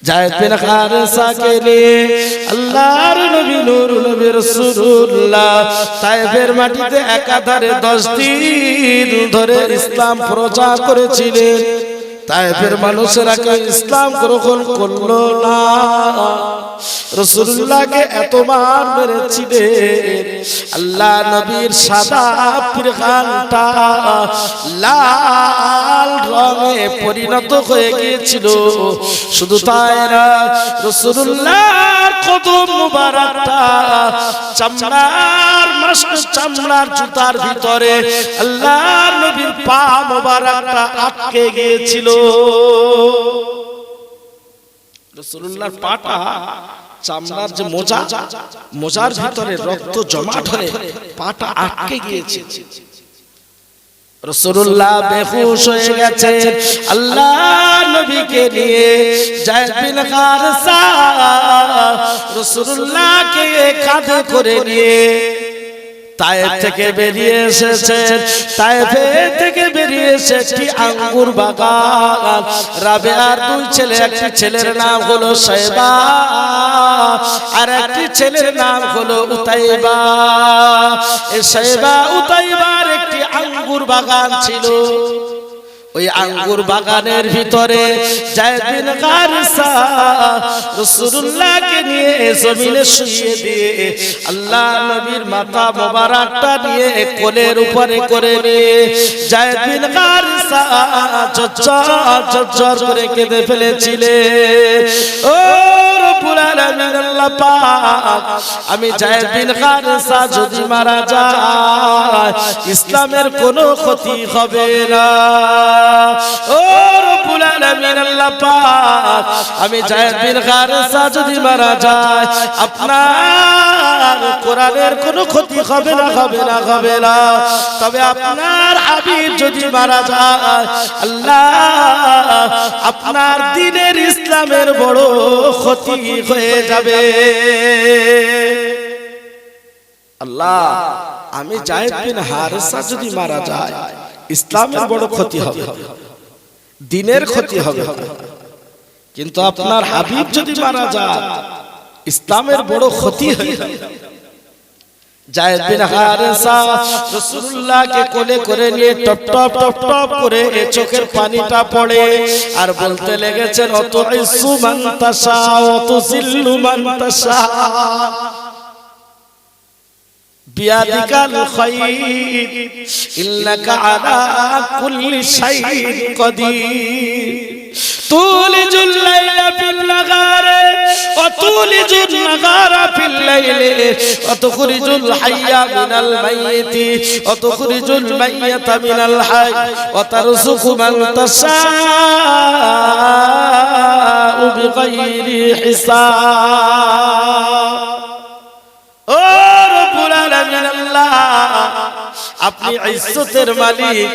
জায়েদ বিন হারেসাকে নিয়ে আল্লাহর নবী নূরুল নবী রাসূলুল্লাহ তায়েফের মাটিতে একাধারে 10 দিন ধরে ইসলাম প্রচার করেছিলেন। তায়েফের মানুষেরা কেউ ইসলাম গ্রহণ করলো না। রাসূলুল্লাহকে এতবার মেরেছিলেন, আল্লাহ নবীর সাদা পীরখানটা লাল রঙে পরিণত হয়ে গিয়েছিল। শুধু তাই না, রাসূলুল্লাহর কদম মুবারকটা চামড়ার জুতার ভিতরে আল্লাহর নবীর পা মুবারকটা আটকে গিয়েছিল। রাসূলুল্লাহর পাটা চামড়ার যে মোজার ভিতরে রক্ত জমাট হয়ে পাটা আটকে গিয়েছে। রাসূলুল্লাহ বেহুশ হয়ে গেছেন। আল্লাহ নবীকে নিয়ে জায়েদ বিন হারেসা রাসূলুল্লাহকে কাঁধে করে নিয়ে তায়েফ থেকে বেরিয়ে এসেছেন। তায়েফে থেকে বেরিয়ে এসে একটি আঙ্গুর বাগান, রাবেয়ার 2 ছেলে, একটি ছেলের নাম হলো শায়বা আর একটি ছেলের নাম হলো উতাইবা। এই শায়বা উতাইবার একটি আঙ্গুর বাগান ছিল। ওই আঙ্গুর বাগানের ভিতরে জায়েদ বিন হারেসা রাসূলুল্লাহকে নিয়ে জমিনে শুইয়ে দিয়ে আল্লাহ নবীর মাথা মোবারকটা নিয়ে কোলের উপরে করে নিয়ে জায়েদ বিন হারেসা ঝরঝর করে কেঁদে ফেলেছিলেন। ও রব্বুল আলামিন আল্লাহ পাক, আমি জায়েদ বিন হারেসা যদি মারা যায় ইসলামের কোনো ক্ষতি হবে না। ও রব্বুল আলামিন আল্লাহ পাক, আমি জায়েদ বিন হারেসা যদি মারা যায় আপনার কোরআনের কোনো ক্ষতি হবে না, হবে না, হবে না। তবে আপনার হাবিব যদি মারা যায় আল্লাহ আপনার দ্বীনের ইসলামের বড় ক্ষতি হয়ে যাবে। আল্লাহ, আমি জায়েদ বিন হারেসা যদি মারা যায় ইসলামের বড় ক্ষতি হবে, দ্বীনের ক্ষতি হবে, কিন্তু আপনার হাবিব যদি মারা যায় ইসলামের বড় ক্ষতি হবে। জায়েদ বিন হারেসা রাসূলুল্লাহকে কোলে করে নিয়ে টপ টপ টপ টপ করে চোখের পানিটা পড়ে আর বলতে লেগেছেন, অত ইসু মান তাশা অত জিল্লু মান তাশা বিয়াদিকাল খায়র ইন্নাকা আলা কুল্লি শাইইন কাদির তুলিজুল লাইলা ফিল নাহারে ওয়া তুলিজুন নাহারা ফিল লাইলি ওয়া তুখরিজুল হাইয়া মিনাল মাইয়িতি ওয়া তুখরিজুল মাইয়িতা মিনাল হাই ওয়া তারযুকু মান তাশাউ বিগাইরি হিসাব। ও রব্বুল আলামিন আল্লাহ, আপনি ইজ্জতের মালিক,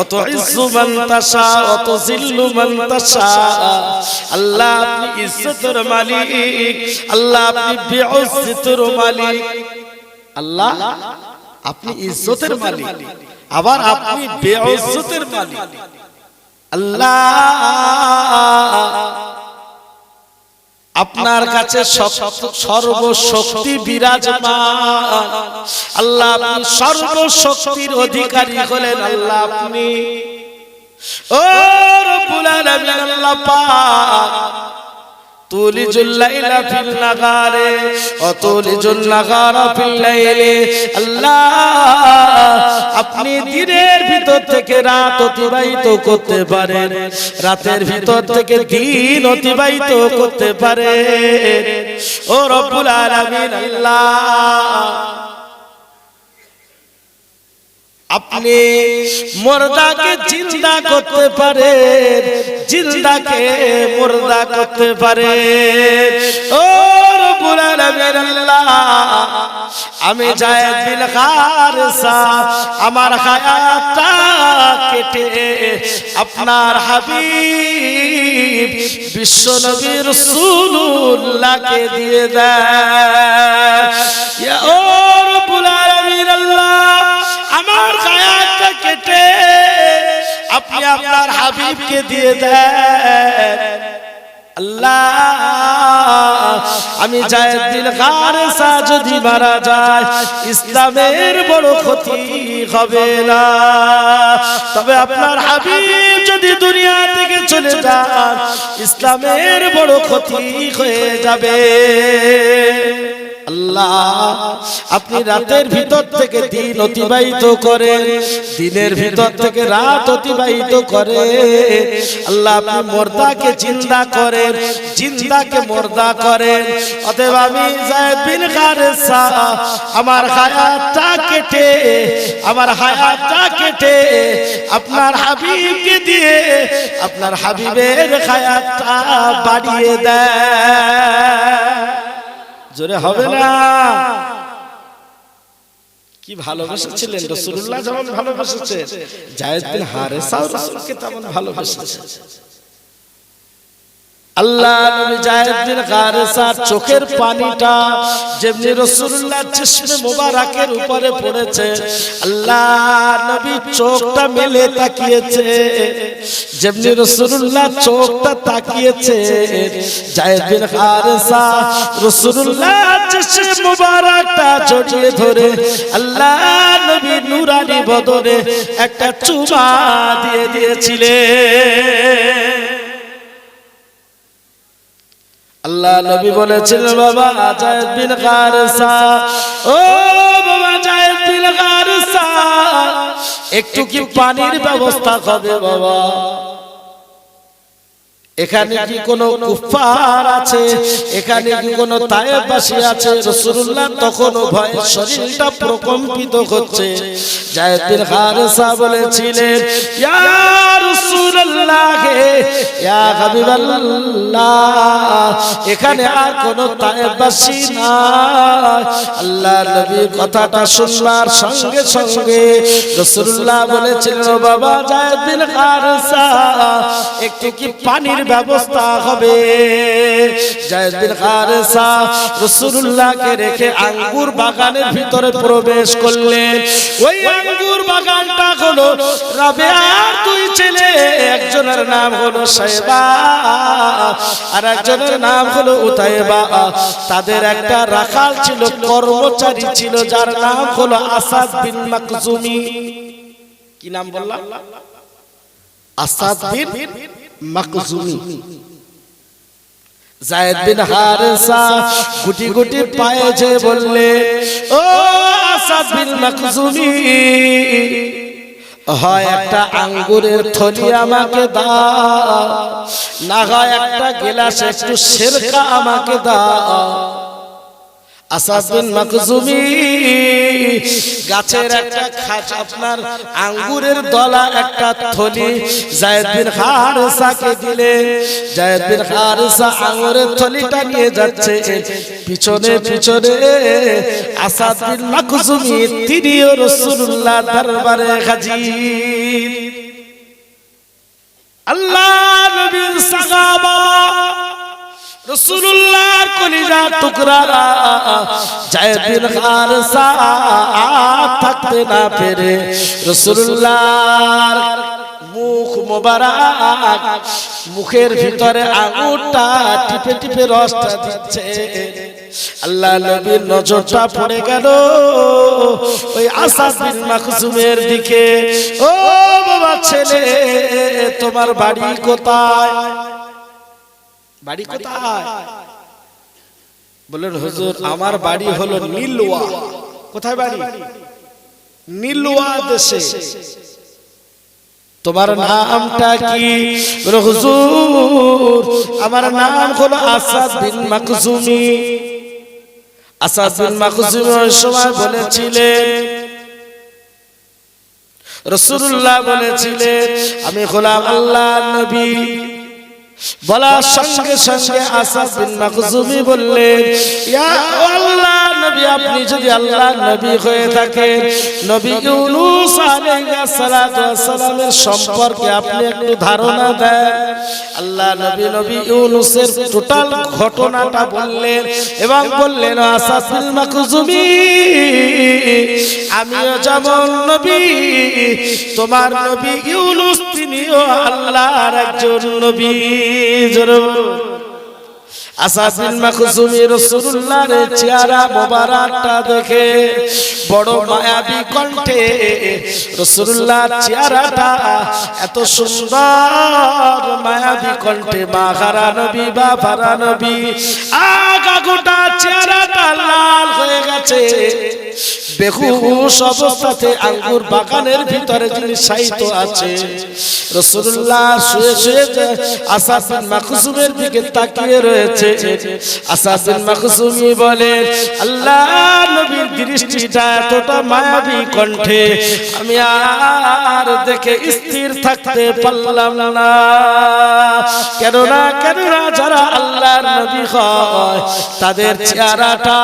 অত ইজ্জু মান তাশা অত জিল্লু মান তাশা। আল্লাহ আপনি ইজ্জতের মালিক, আল্লাহ আপনি বিইজ্জতের মালিক। আল্লাহ আপনি ইজ্জতের মালিক, আবার আপনি বিইজ্জতের মালিক। আল্লাহ আপনার কাছে সর্বশক্তি বিরাজমান। আল্লাহ আপনি সর্বশক্তির অধিকারী হলেন। আল্লাহ আপনি, ও রব্বুল আলামিন আল্লাহ পাক, তুলিজুল লাইলা ফিল নাহারে ওয়া তুলিজুল নাহারা ফিল লাইলি। আল্লাহ আপনি দিনের ভিতর থেকে রাত অতিবাহিত করতে পারেন, রাতের ভিতর থেকে দিন অতিবাহিত করতে পারেন। ও রব্বুল আলামিন আল্লাহ, আপনি মুর্দাকে জিন্দা করতে পারেন, জিন্দাকে মুর্দা করতে পারেন। ও রব্বুল আলামিন আল্লাহ, আমি জায়েদ বিন হারেসা আমার হায়াতটা কেটে আপনার হাবিব বিশ্ব নবী রাসূলুল্লাহকে দিয়ে দেন। ইয়া ও রব্বুল আলামিন আল্লাহ, আমার হায়াতটা কেটে আপনি আপনার হাবিবকে দিয়ে দেন। আল্লাহ আমি যায়েদ বিন হারেসা যদি মারা যায় ইসলামের বড় ক্ষতি হবে না, তবে আপনার হাবিব যদি দুনিয়া থেকে চলে যান ইসলামের বড় ক্ষতি হয়ে যাবে। আল্লাহ আপনি রাতের ভিতর থেকে দিন অতিবাহিত করেন, দিনের ভিতর থেকে রাত অতিবাহিত করে। আল্লাহ আপনি মুর্দাকে জিন্দা করেন, জিন্দাকে মুর্দা করেন। অতএব আমি যায়েদ বিন হারেসা আমার হায়াতটা কেটে আপনার হাবিবকে দিয়ে আপনার হাবিবের হায়াতটা বাড়িয়ে দেয়। জোরে হবে না? কি ভালোবেসেছিলেন রাসূলুল্লাহ, যেমন ভালোবেসেছেন যায়েদ বিন হারেসা রাসূলকে তেমন ভালোবেসেছেন। আল্লাহ নবী যায়েদ বিন হারেসার চোখের পানিটা যেমনি রাসূলুল্লাহ জিসমে মোবারকের উপরে পড়েছে, আল্লাহ নবী চোখটা মেলে তাকিয়েছে, যেমনি রাসূলুল্লাহ চোখটা তাকিয়েছে যায়েদ বিন হারেসা রাসূলুল্লাহ জিসমে মোবারকটা জড়িয়ে ধরে আল্লাহ নবী নূরানি বদনে একটা চুমা দিয়ে দিয়েছিলেন। আল্লাহ নবী বলেছিলেন, বাবা যায়েদ বিন হারেসা, ও বাবা যায়েদ বিন হারেসা, একটু কি পানির ব্যবস্থা হবে বাবা? এখানে কি কোনো কুফার আছে? এখানে কি কোনো তায়েববাসী আছে? রাসূলুল্লাহ তখন ভয়ে শরীরটা প্রকম্পিত হচ্ছে। যায়েদ বিন হারেসা বলেছিলেন, ইয়া রাসূলুল্লাহ, ইয়া হাবিবাল্লাহ, এখানে আর কোনো তায়েববাসী নাই। আল্লাহর নবীর কথাটা শুনবার সঙ্গে সঙ্গে রাসূলুল্লাহ বলেছিলেন, বাবা যায়েদ বিন হারেসা, একটু কি পানির ব্যবস্থা হবে? যায়েদ বিন হারেসা রাসূলুল্লাহকে রেখে আঙ্গুর বাগানের ভিতরে প্রবেশ করলেন। ওই আঙ্গুর বাগানটা হলো রাবেয়ার দুই ছেলে, একজনের নাম হলো শায়বা আর একজনের নাম হলো উতাইবা। তাদের একটা রাখাল ছিল, কর্মচারী ছিল, যার নাম হলো আসাদ বিন মাকজুমি। কি নাম বললাম? আসাদ বিন মাকজুমি। যায়েদ বিন হারেসা গুটি গুটি পায়ে যে বললে, ও আসাদ বিন মাকজুমি, হয় একটা আঙ্গুরের থলি আমাকে দাও, না হয় একটা গ্লাসে একটু সিরকা আমাকে দাও। আসাদ বিন মাকজুমি গাছের একটা আপনার আঙ্গুরের দলা একটা থলি যায়েদ বিন হারেসাকে দিলে। যায়েদ বিন হারেসা আঙ্গুরের থলিটা নিয়ে যাচ্ছে, পিছনে পিছনে আসাদ বিন মাকজুমি তিনিও রাসূলুল্লাহ দরবারে হাজির। আল্লাহ নবীর সাহাবা রাসূলুল্লাহর কলিজার টুকরা যায়েদ বিন হারেসা থাকতে না পেরে রাসূলুল্লাহর মুখ মোবারক, মুখের ভিতরে আঙুরটা টিপে টিপে রসটা দিচ্ছে। আল্লাহ নবীর নজরটা পড়ে গেল ওই আসাদ বিন মাকজুমের দিকে। ও বাবা ছেলে, তোমার বাড়ি কোথায়? বাড়ি কোথায়? বললেন, হুজুর আমার বাড়ি হলো নীলওয়া। কোথায় বাড়ি? নীলওয়া দেশে। তোমার নামটা কি? হুজুর আমার নাম হলো আসাদ বিন মাকজুমি। আসাদ বিন মাকজুমি ওই সময় বলেছিলেন, রাসূলুল্লাহ বলেছিলেন আমি হলাম আল্লাহর নবী। বলার সঙ্গে সঙ্গে আসাদ বিন মাকজুমি বললেন, ইয়া আল্লাহর নবী, আপনি যদি আল্লাহর নবী হয়ে থাকেন, নবী ইউনূস আলাইহিস সালাতু ওয়াস সালামের সম্পর্কে আপনি একটু ধারণা দেন। আল্লাহ নবী ইউনূসের টোটাল ঘটনাটা বললেন এবং বললেন, আসাদ বিন মাকজুমি, আমিও যেমন নবী, তোমার নবী ইউনূস তিনিও আল্লাহর একজন নবী। আসাদ বিন মাখজুমি রাসূলুল্লাহর চেহারা মোবারকটা দেখে বড় মায়াবী কণ্ঠে রাসূলুল্লাহর চেহারাটা এত সুন্দর মায়াবী কণ্ঠে মা খারা নবী বাবারা নবী আগা গোটা চেহারাটা লাল হয়ে গেছে। বেহুশ অবস্থাতে আঙ্গুর বাগানের ভিতরে যিনি শায়িত আছে রাসূলুল্লাহ শুয়ে শুয়ে আসাদ বিন মাখজুমের দিকে তাকিয়ে রয়েছে। আসাদ বিন মাখজুমি বলেন, আল্লাহ নবীর দৃষ্টিটা এতটা মায়াবী কণ্ঠে আমি আর দেখে স্থির থাকতে পারলাম না। কেননা যারা আল্লাহর নবী হয় তাদের চেহারাটা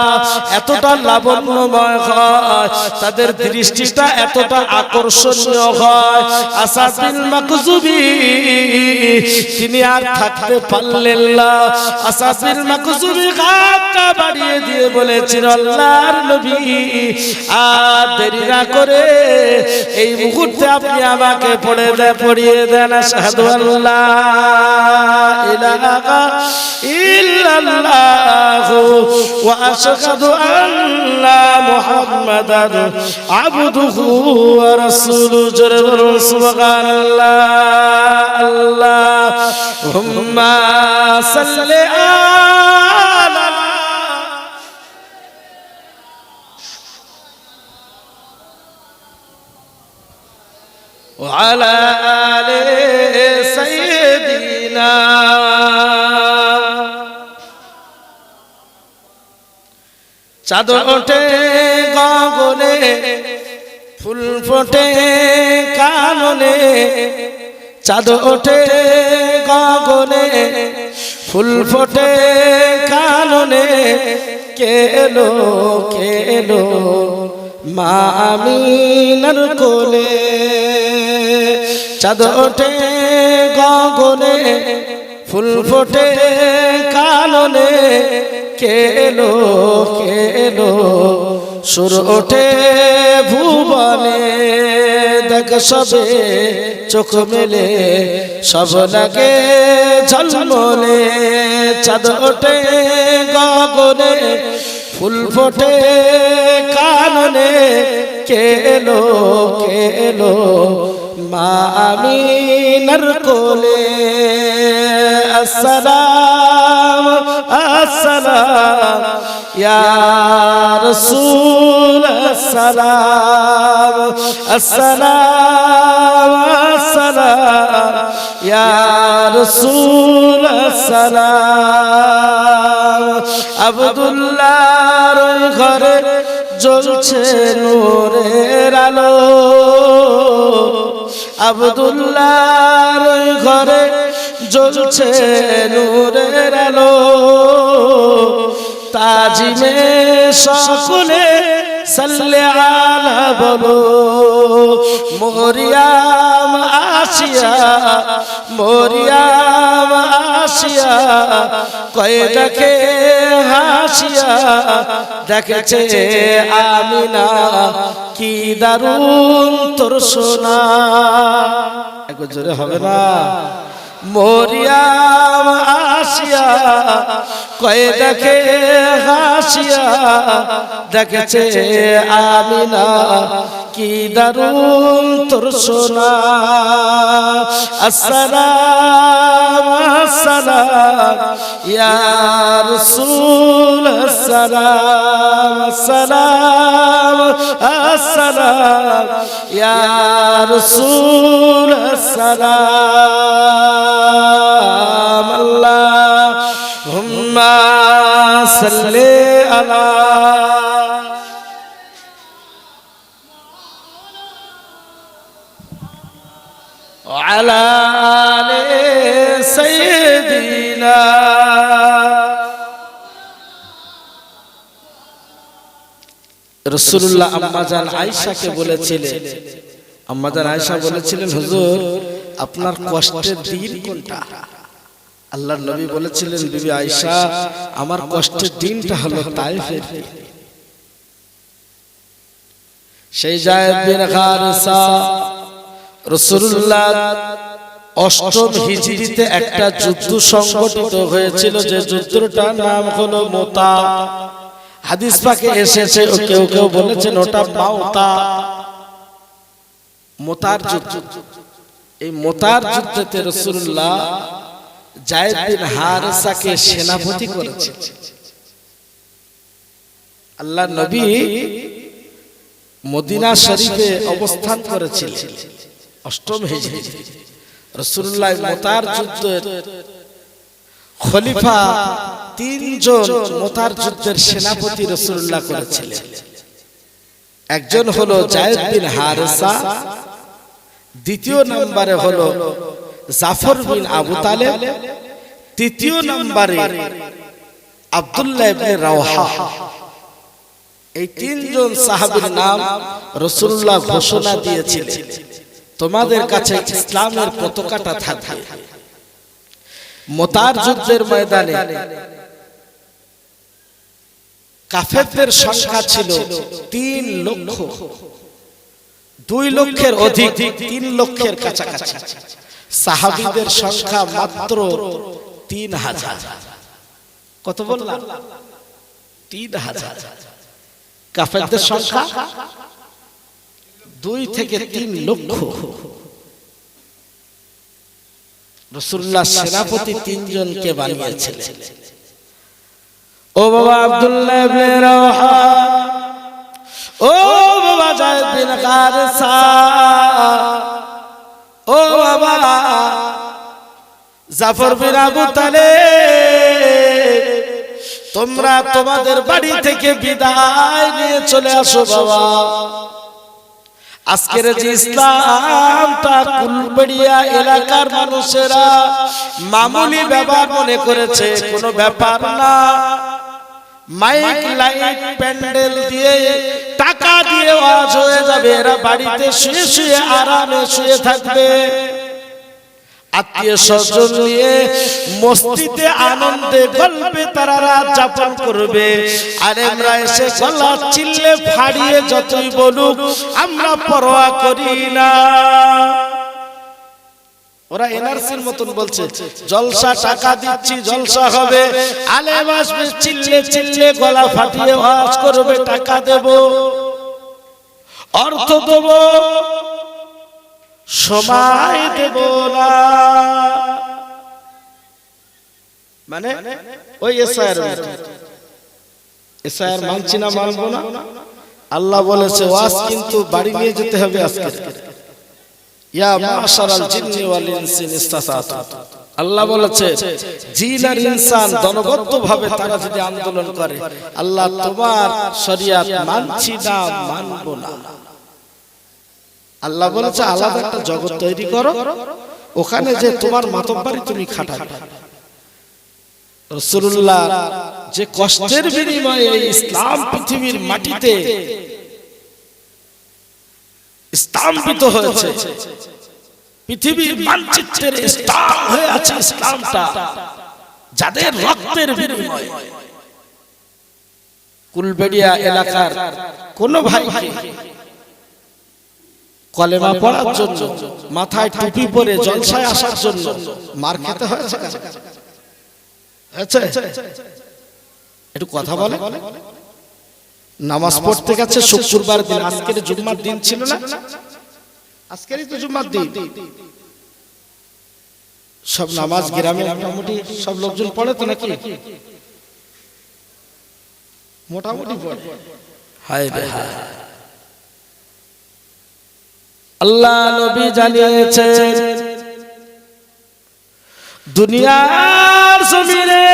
এতটা লাবণ্যময় হয়, তাদের দৃষ্টিটা এতটা আকর্ষণীয় হয়। আসাদ বিন মাখজুমি তিনি আর থাকতে পারলেন না। আসাদ বিন মাখজুমি হাতটা বাড়িয়ে দিয়ে বলেছেন, আল্লাহর নবী আর দেরি না করে এই মুহূর্তে আপনি আমাকে পড়িয়ে দেন আশহাদু আল্লা ইলাহা ইল্লাল্লাহু ওয়া আশহাদু আন্না মুহাম্মাদান আবদুহু ওয়া রাসূলুহু। জোরে বলুন সুবহানাল্লাহ। আল্লাহুম্মা সাল্লি আলা ওয়া আলা আলি সাইয়্যিদিনা। চাঁদ ওঠে গগনে, ফুল ফোটে কাননে। চাঁদ ওঠে গগনে, ফুল ফোটে কাননে। কে এলো মা আমিনার কোলে। চাঁদ ওঠে গগনে, ফুল ফোটে কাননে। কে এলো সুর ওঠে ভুবনে। দেখ সবে চোখ মেলে সব লাগে ঝলমলে। চাঁদ ওঠে গগনে, ফুল ফোটে কাননে। কে এলো মা আমিনার কোলে। আসসালাম আসসালাম ইয়া রাসূল আসসালাম। আসসালাম আসসালাম ইয়া রাসূল আসসালাম। আব্দুল্লাহর ঘরে জ্বলছে নূরের আলো। আব্দুল্লাহর ঘরে জ্বলছে নূরের আলো। তাজিমে সকলে সাল্লি আলা বলো। মরিয়াম আসিয়া কয়ে দেখে হাসিয়া। দেখেছে আমিনা কি দারুণ তোর সোনা। একবার জোরে হবে না? মরিয়াম আসিয়া কয়ে দেখে হাসিয়া। দেখেছে আমিনা কি দারুণ তোর সোনা। আসসালাম আসসালাম ইয়া রাসূল আসসালাম। আসসালাম আসসালাম ইয়া রাসূল আসসালাম। আল্লাহুম্মা সাল্লি আলা وعلى آل سيدنا। রাসূলুল্লাহ আম্মাজান আয়েশাকে বলেছিলেন, আম্মাজান আয়েশা বলেছিলেন, হুজুর আপনার কষ্টের দিন কোনটা? আল্লাহর নবী বলেছিলেন, বিবি আয়েশা আমার কষ্টের দিনটা হলো তায়েফের দিন। সেই যায়েদ বিন হারিসা রাসূলুল্লাহ অষ্টম হিজরিতে একটা যুদ্ধ সংগঠিত হয়েছিল, যে যুদ্ধটার নাম হলো মুতা। হাদিস পাকে এসেছে, কেউ কেউ বলেছেন ওটা মাউতা। মুতার যুদ্ধ, এই মুতার যুদ্ধে রাসূলুল্লাহ যায়েদ বিন হারেসাকে সেনাপতি করেছেন। আল্লাহর নবী মদিনা শরীফে অবস্থান করেছিলেন অষ্টম হিজরিতে। রাসূলুল্লাহ মুতার যুদ্ধের খলিফা তিনজন মুতার যুদ্ধের সেনাপতি রাসূলুল্লাহ করেছিলেন। একজন হলো যায়েদ বিন হারেসা, দ্বিতীয় নম্বরে হলো জাফর বিন আবু তালেব, তৃতীয় নম্বরে আব্দুল্লাহ ইবনে রাওহা। এই তিনজন সাহাবীর নাম রাসূলুল্লাহ ঘোষণা দিয়েছিলেন, তোমাদের কাছে ইসলামের পতাকাটা থাকবে। মুতার যুদ্ধের ময়দানে কাফেরদের সংখ্যা ছিল 3 লক্ষ, 2 লক্ষের অধিক, 3 লক্ষের কাছাকাছি। সাহাবীদের সংখ্যা মাত্র 3000। কত বললাম? 3000। কাফেরদের সংখ্যা 2 থেকে 3 লক্ষ। রাসূলুল্লাহ সেনাপতি 3 জনকে বানিয়েছিলেন। ও বাবা আব্দুল্লাহ ইবনে রাওহা, ও বাবা যায়েদ বিন হারেসা, ও বাবা জাফর বিন আবু তালেব, তোমরা তোমাদের বাড়ি থেকে বিদায় নিয়ে চলে আসো বাবা। আজকের যে ইসলামটা কুলবেড়িয়া এলাকার মানুষেরা মামুলি ব্যাপার মনে করেছে, কোনো ব্যাপার না। মাইক লাইট প্যান্ডেল দিয়ে টাকা দিয়ে ওয়াজ হয়ে যাবে, এরা বাড়িতে শুয়ে শুয়ে আরামে শুয়ে থাকবে, আত্মীয় স্বজন নিয়ে মসজিদে আনন্দে গল্পে তারা রাত যাপন করবে। আর আমরা এসে গলা চিল্লে ফাড়িয়ে যতই বলুক আমরা পরোয়া করি না। ওরা এনআরসির মতন বলছে জলসা, টাকা দিচ্ছি জলসা হবে, আলেম আসবে চিল্লে চিল্লে গলা ফাটিয়ে ওয়াজ করবে, টাকা দেব, অর্থ দেব, সময় দেব না। মানে ওই এসআইআর মানছি না, মানবো না। আল্লাহ বলেছে ওয়াজ কিন্তু বাড়ি নিয়ে যেতে হবে আজকে। ইয়া মাশারাল জিন্নি ওয়াল ইনসি ইসতাতাতু, আল্লাহ বলেছে জিন আর ইনসান দলবদ্ধভাবে তারা যদি আন্দোলন করে, আল্লাহ তোমার শরিয়াত মানছি না, মানবো না। আল্লাহ বলেছে আলাদা একটা জগৎ তৈরি করো, ওখানে যে তোমার মাতব্বরি তুমি খাটাবে। রাসূলুল্লাহ যে কষ্টের বিনিময়ে ইসলাম পৃথিবীর মাটিতে স্থাপিত হয়েছে, পৃথিবীর মানচিত্রের স্থান হয়ে আছে ইসলামটা, যাদের রক্তের বিনিময়ে। কুলবেড়িয়া এলাকার কোন ভাইকে কলেমা পড়ার জন্য, মাথায় টুপি পরে জলসায় আসার জন্য মার খেতে হয়েছে। একটু কথা বলে। নামাজ পড়তে গেছে শুক্রবার দিন, আজকের জুম্মার দিন ছিল না, আজকেরই তো জুম্মার দিন। সব নামাজ গ্রামে মোটামুটি সব লোকজন পড়ে তো নাকি? মোটামুটি পড়ে। হায় রে হায়, আল্লাহ নবী জানিয়েছে দুনিয়ার জমিনে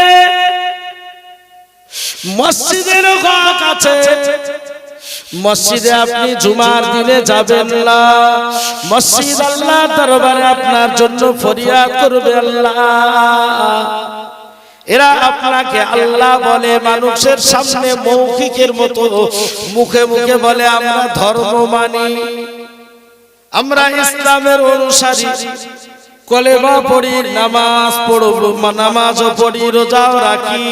মসজিদের হক আছে, মসজিদে আপনি জুমার দিনে যাবেন না, মসজিদ আল্লাহর দরবারে আপনার জন্য ফরিয়াদ করবে। আল্লাহ, এরা আপনাকে আল্লাহ বলে মানুষের সামনে মৌখিকের মতো মুখে মুখে বলে আমরা ধর্ম মানি, আমরা ইসলামের অনুসারী, কলেমা পড়ি, নামাজ পড়ব, নামাজও পড়ি, রোজাও রাখি,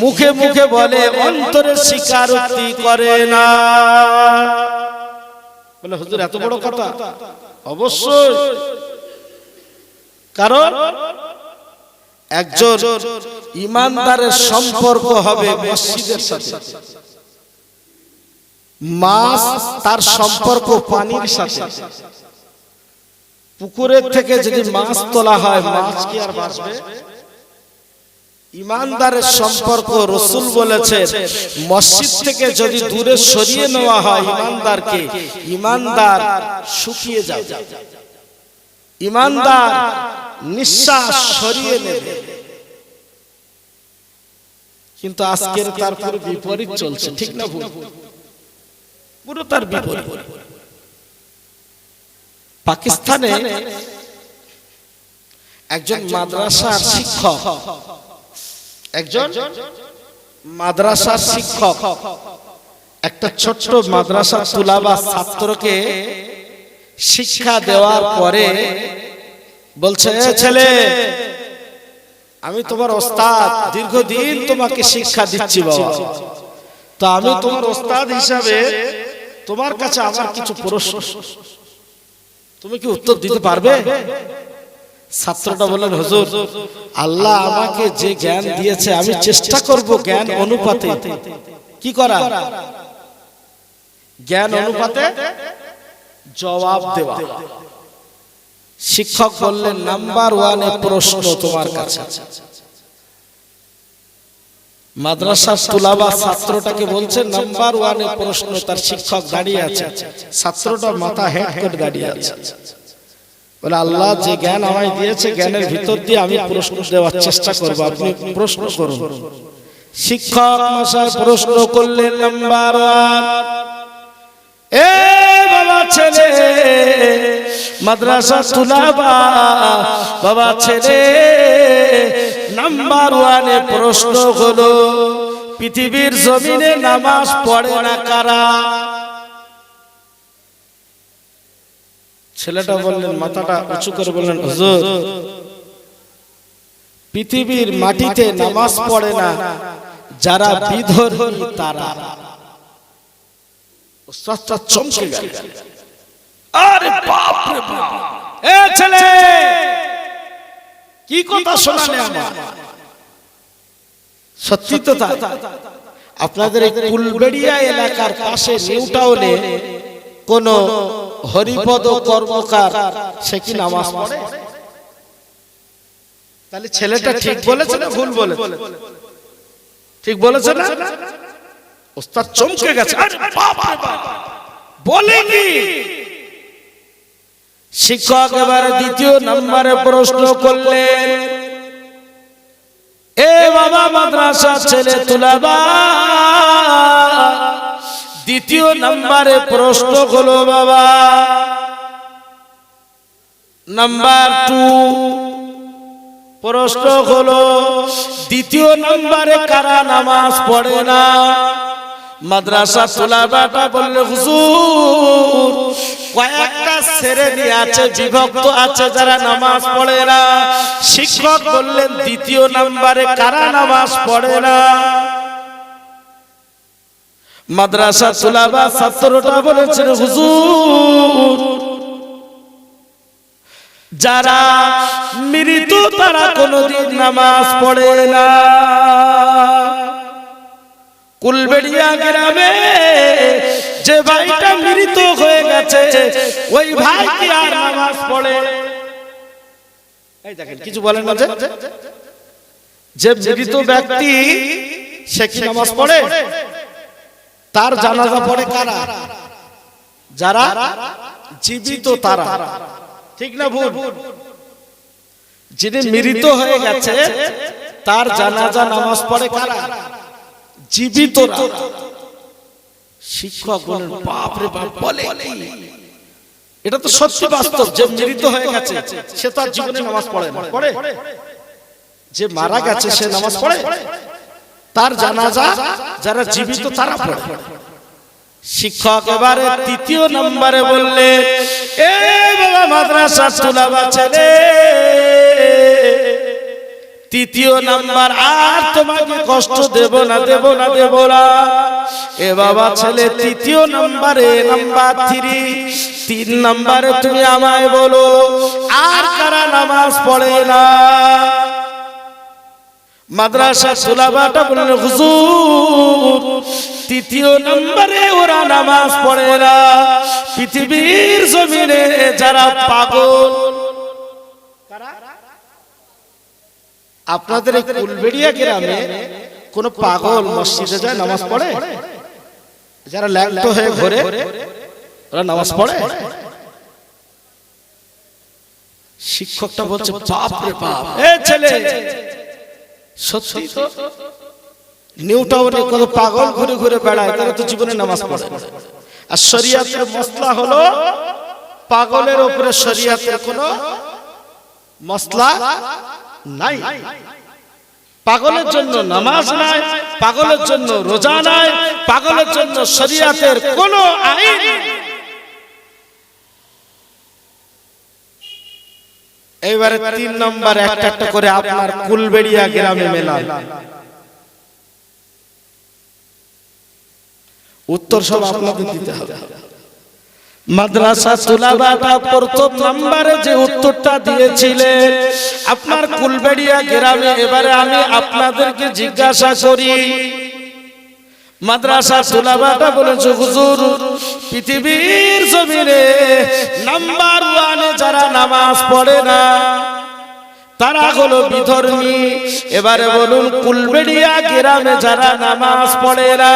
মুখে মুখে বলে অন্তরে স্বীকারোক্তি করে না। বলে হুজুর এত বড় কথা? অবশ্যই কারণ একজন ইমানদারের সম্পর্ক হবে মসজিদের সাথে, মাছ তার সম্পর্ক পানির সাথে। পুকুরের থেকে যদি মাছ তোলা হয়, মাছ কি আর বাঁচবে? ইমানদারের সম্পর্ক রাসূল বলেছেন, মসজিদ থেকে যদি দূরে সরিয়ে নেওয়া হয় ইমানদারকে, ইমানদার শুকিয়ে যাবে, ইমানদার নিঃশ্বাস সরিয়ে নেবে। কিন্তু আজকের তার পুরো বিপরীত চলছে, ঠিক না ভুল? পুরো তার বিপরীত। পাকিস্তানে একজন মাদ্রাসার শিক্ষক, একজন মাদ্রাসার শিক্ষক একটা ছোট্ট মাদ্রাসা তুলাবা ছাত্রকে শিক্ষা দেওয়ার পরে বলছে, ছেলে আমি তোমার ওস্তাদ, দীর্ঘদিন তোমাকে শিক্ষা দিচ্ছি বাবা, তো আমি তোমার ওস্তাদ হিসাবে তোমার কাছে আমার কিছু প্রশ্ন, তুমি কি উত্তর দিতে পারবে? ছাত্রটা বললেন, হুজুর আল্লাহ আমাকে যে জ্ঞান দিয়েছে আমি চেষ্টা করব জ্ঞান অনুপাতে কি করা, জ্ঞান অনুপাতে জবাব দেওয়া। শিক্ষক বললেন, নাম্বার 1 প্রশ্ন তোমার কাছে। মাদ্রাসার তুলাবা ছাত্রটাকে বলছে নাম্বার 1 প্রশ্ন। তার শিক্ষক দাঁড়িয়ে আছে, ছাত্রটা মাথা হেঁট করে দাঁড়িয়ে আছে। বলে, আল্লাহ যে জ্ঞান আমায় দিয়েছে জ্ঞানের ভিতর দিয়ে আমি প্রশ্ন দেওয়ার চেষ্টা করব, আপনি প্রশ্ন করুন। শিক্ষক মশাই প্রশ্ন করলেন, নাম্বার 1, এ বাবা ছেলে, মাদ্রাসা তুলাবা বাবা ছেলে, নাম্বার 1 প্রশ্ন হলো পৃথিবীর জমিনে নামাজ পড়ে না কারা? ছেলেটা বললেন, মাথাটা উঁচু করে বললেন, হুজুর পৃথিবীর মাটিতে নামাজ পড়ে না যারা বিধর্মী তারা। ওস্তাদটা চমকে গেল, আরে বাপ রে বাপ, এ ছেলে কি কথা শোনালে আমার? সত্যি তো তাই। আপনাদের এই কুলবেড়িয়া এলাকার পাশে নিউ টাউনে কোন হরিপদ কর্মকার সে কি নামাজ পড়ে? তাহলে ছেলেটা ঠিক বলেছে না ভুল বলেছে? ঠিক বলেছে না? ওস্তাদ চমকে গেছে, আরে বাপ রে বাপ, বলে কি? শিক্ষক এবারে দ্বিতীয় নম্বরে প্রশ্ন করলেন, এ বাবা মাদ্রাসা ছেলে তুলাবা, দ্বিতীয় নম্বরে প্রশ্ন হলো বাবা, নাম্বার 2 প্রশ্ন হলো দ্বিতীয় নম্বরে কারা নামাজ পড়ে না? মাদ্রাসা তুলাবাটা বললে, হুজুর কয়েকটা শ্রেণী আছে, বিভক্ত আছে যারা নামাজ পড়ে না। শিক্ষক বললেন, দ্বিতীয় নম্বরে কারা নামাজ পড়ে না? মাদ্রাসা তুলাবা ছাত্রটা বলেছেন, হুজুর যারা মৃত তারা কোনদিন নামাজ পড়ে না। কুলবেড়িয়া গ্রামে যে ভাইটা মৃত হয়ে গেছে ওই ভাই কি আর নামাজ পড়ে? এই দেখেন, কিছু বলেন না, যে মৃত ব্যক্তি সে কি নামাজ পড়ে? তার জানাজা পড়ে কারা? যারা জীবিত তারা, ঠিক না ভুল? যিনি মৃত হয়ে গেছে তার জানাজা নামাজ পড়ে কারা? জীবিতরা। শিক্ষক বলেন, বাপ রে বাপ, বলে এটা তো সত্যি বাস্তব, যে মৃত হয়ে গেছে সে তার জীবনে নামাজ পড়ে না। পড়ে? যে মারা গেছে সে নামাজ পড়ে? তার জানাজা যারা জীবিত তারা পড়ে। শিক্ষক এবারে তৃতীয় নম্বরে বললে, এ বাবা মাদ্রাসা তুলাবা ছেলে, তৃতীয় নাম্বার, আর তোমাকে কষ্ট দেব না দেব না দেব না। এ বাবা ছেলে, তৃতীয় নাম্বারে নাম্বার 3 নাম্বারে তুমি আমায় বলো, আর কারা নামাজ পড়ে না? মাদ্রাসা তোলাবাটা বললেন, হুজুর তৃতীয় নম্বরে ওরা নামাজ পড়ে না। পৃথিবীর জমিনে যারা পাগল, আপনাদের এই কুলবেড়িয়া গ্রামে কোন পাগল মসজিদে যায় নামাজ পড়ে? যারা ল্যাংটো হয়ে ঘোরে ওরা নামাজ পড়ে? শিক্ষকটা বলছে, বাপ রে বাপ, এ ছেলে সত্যি তো নিউ টাউনে কত পাগল ঘুরে ঘুরে বেড়ায়, তারা তো জীবনে নামাজ পড়ে। আর শরীয়তের মসলা হলো পাগলের উপরে শরীয়তের কোনো মসলা নাই। পাগলের জন্য নামাজ নাই, পাগলের জন্য রোজা নাই, পাগলের জন্য শরীয়তের কোনো আইন। এইবারে 3 নম্বর একটা একটা করে আপনার কুলবেড়িয়া গ্রামে মেলান, উত্তর সব আপনাদের দিতে হবে। মাদ্রাসা তুলাবাটা প্রথম নম্বরে যে উত্তরটা দিয়েছিলেন আপনার কুলবেড়িয়া গ্রামে, এবারে আমি আপনাদেরকে জিজ্ঞাসা করি, মাদ্রাসা তুলাবাটা বলেছে, হুজুর পৃথিবীর জমিনে নাম্বার 1 যারা নামাজ পড়ে না তারা হলো বিধর্মী। এবারে বলুন, কুলবেড়িয়া গ্রামে যারা নামাজ পড়ে না,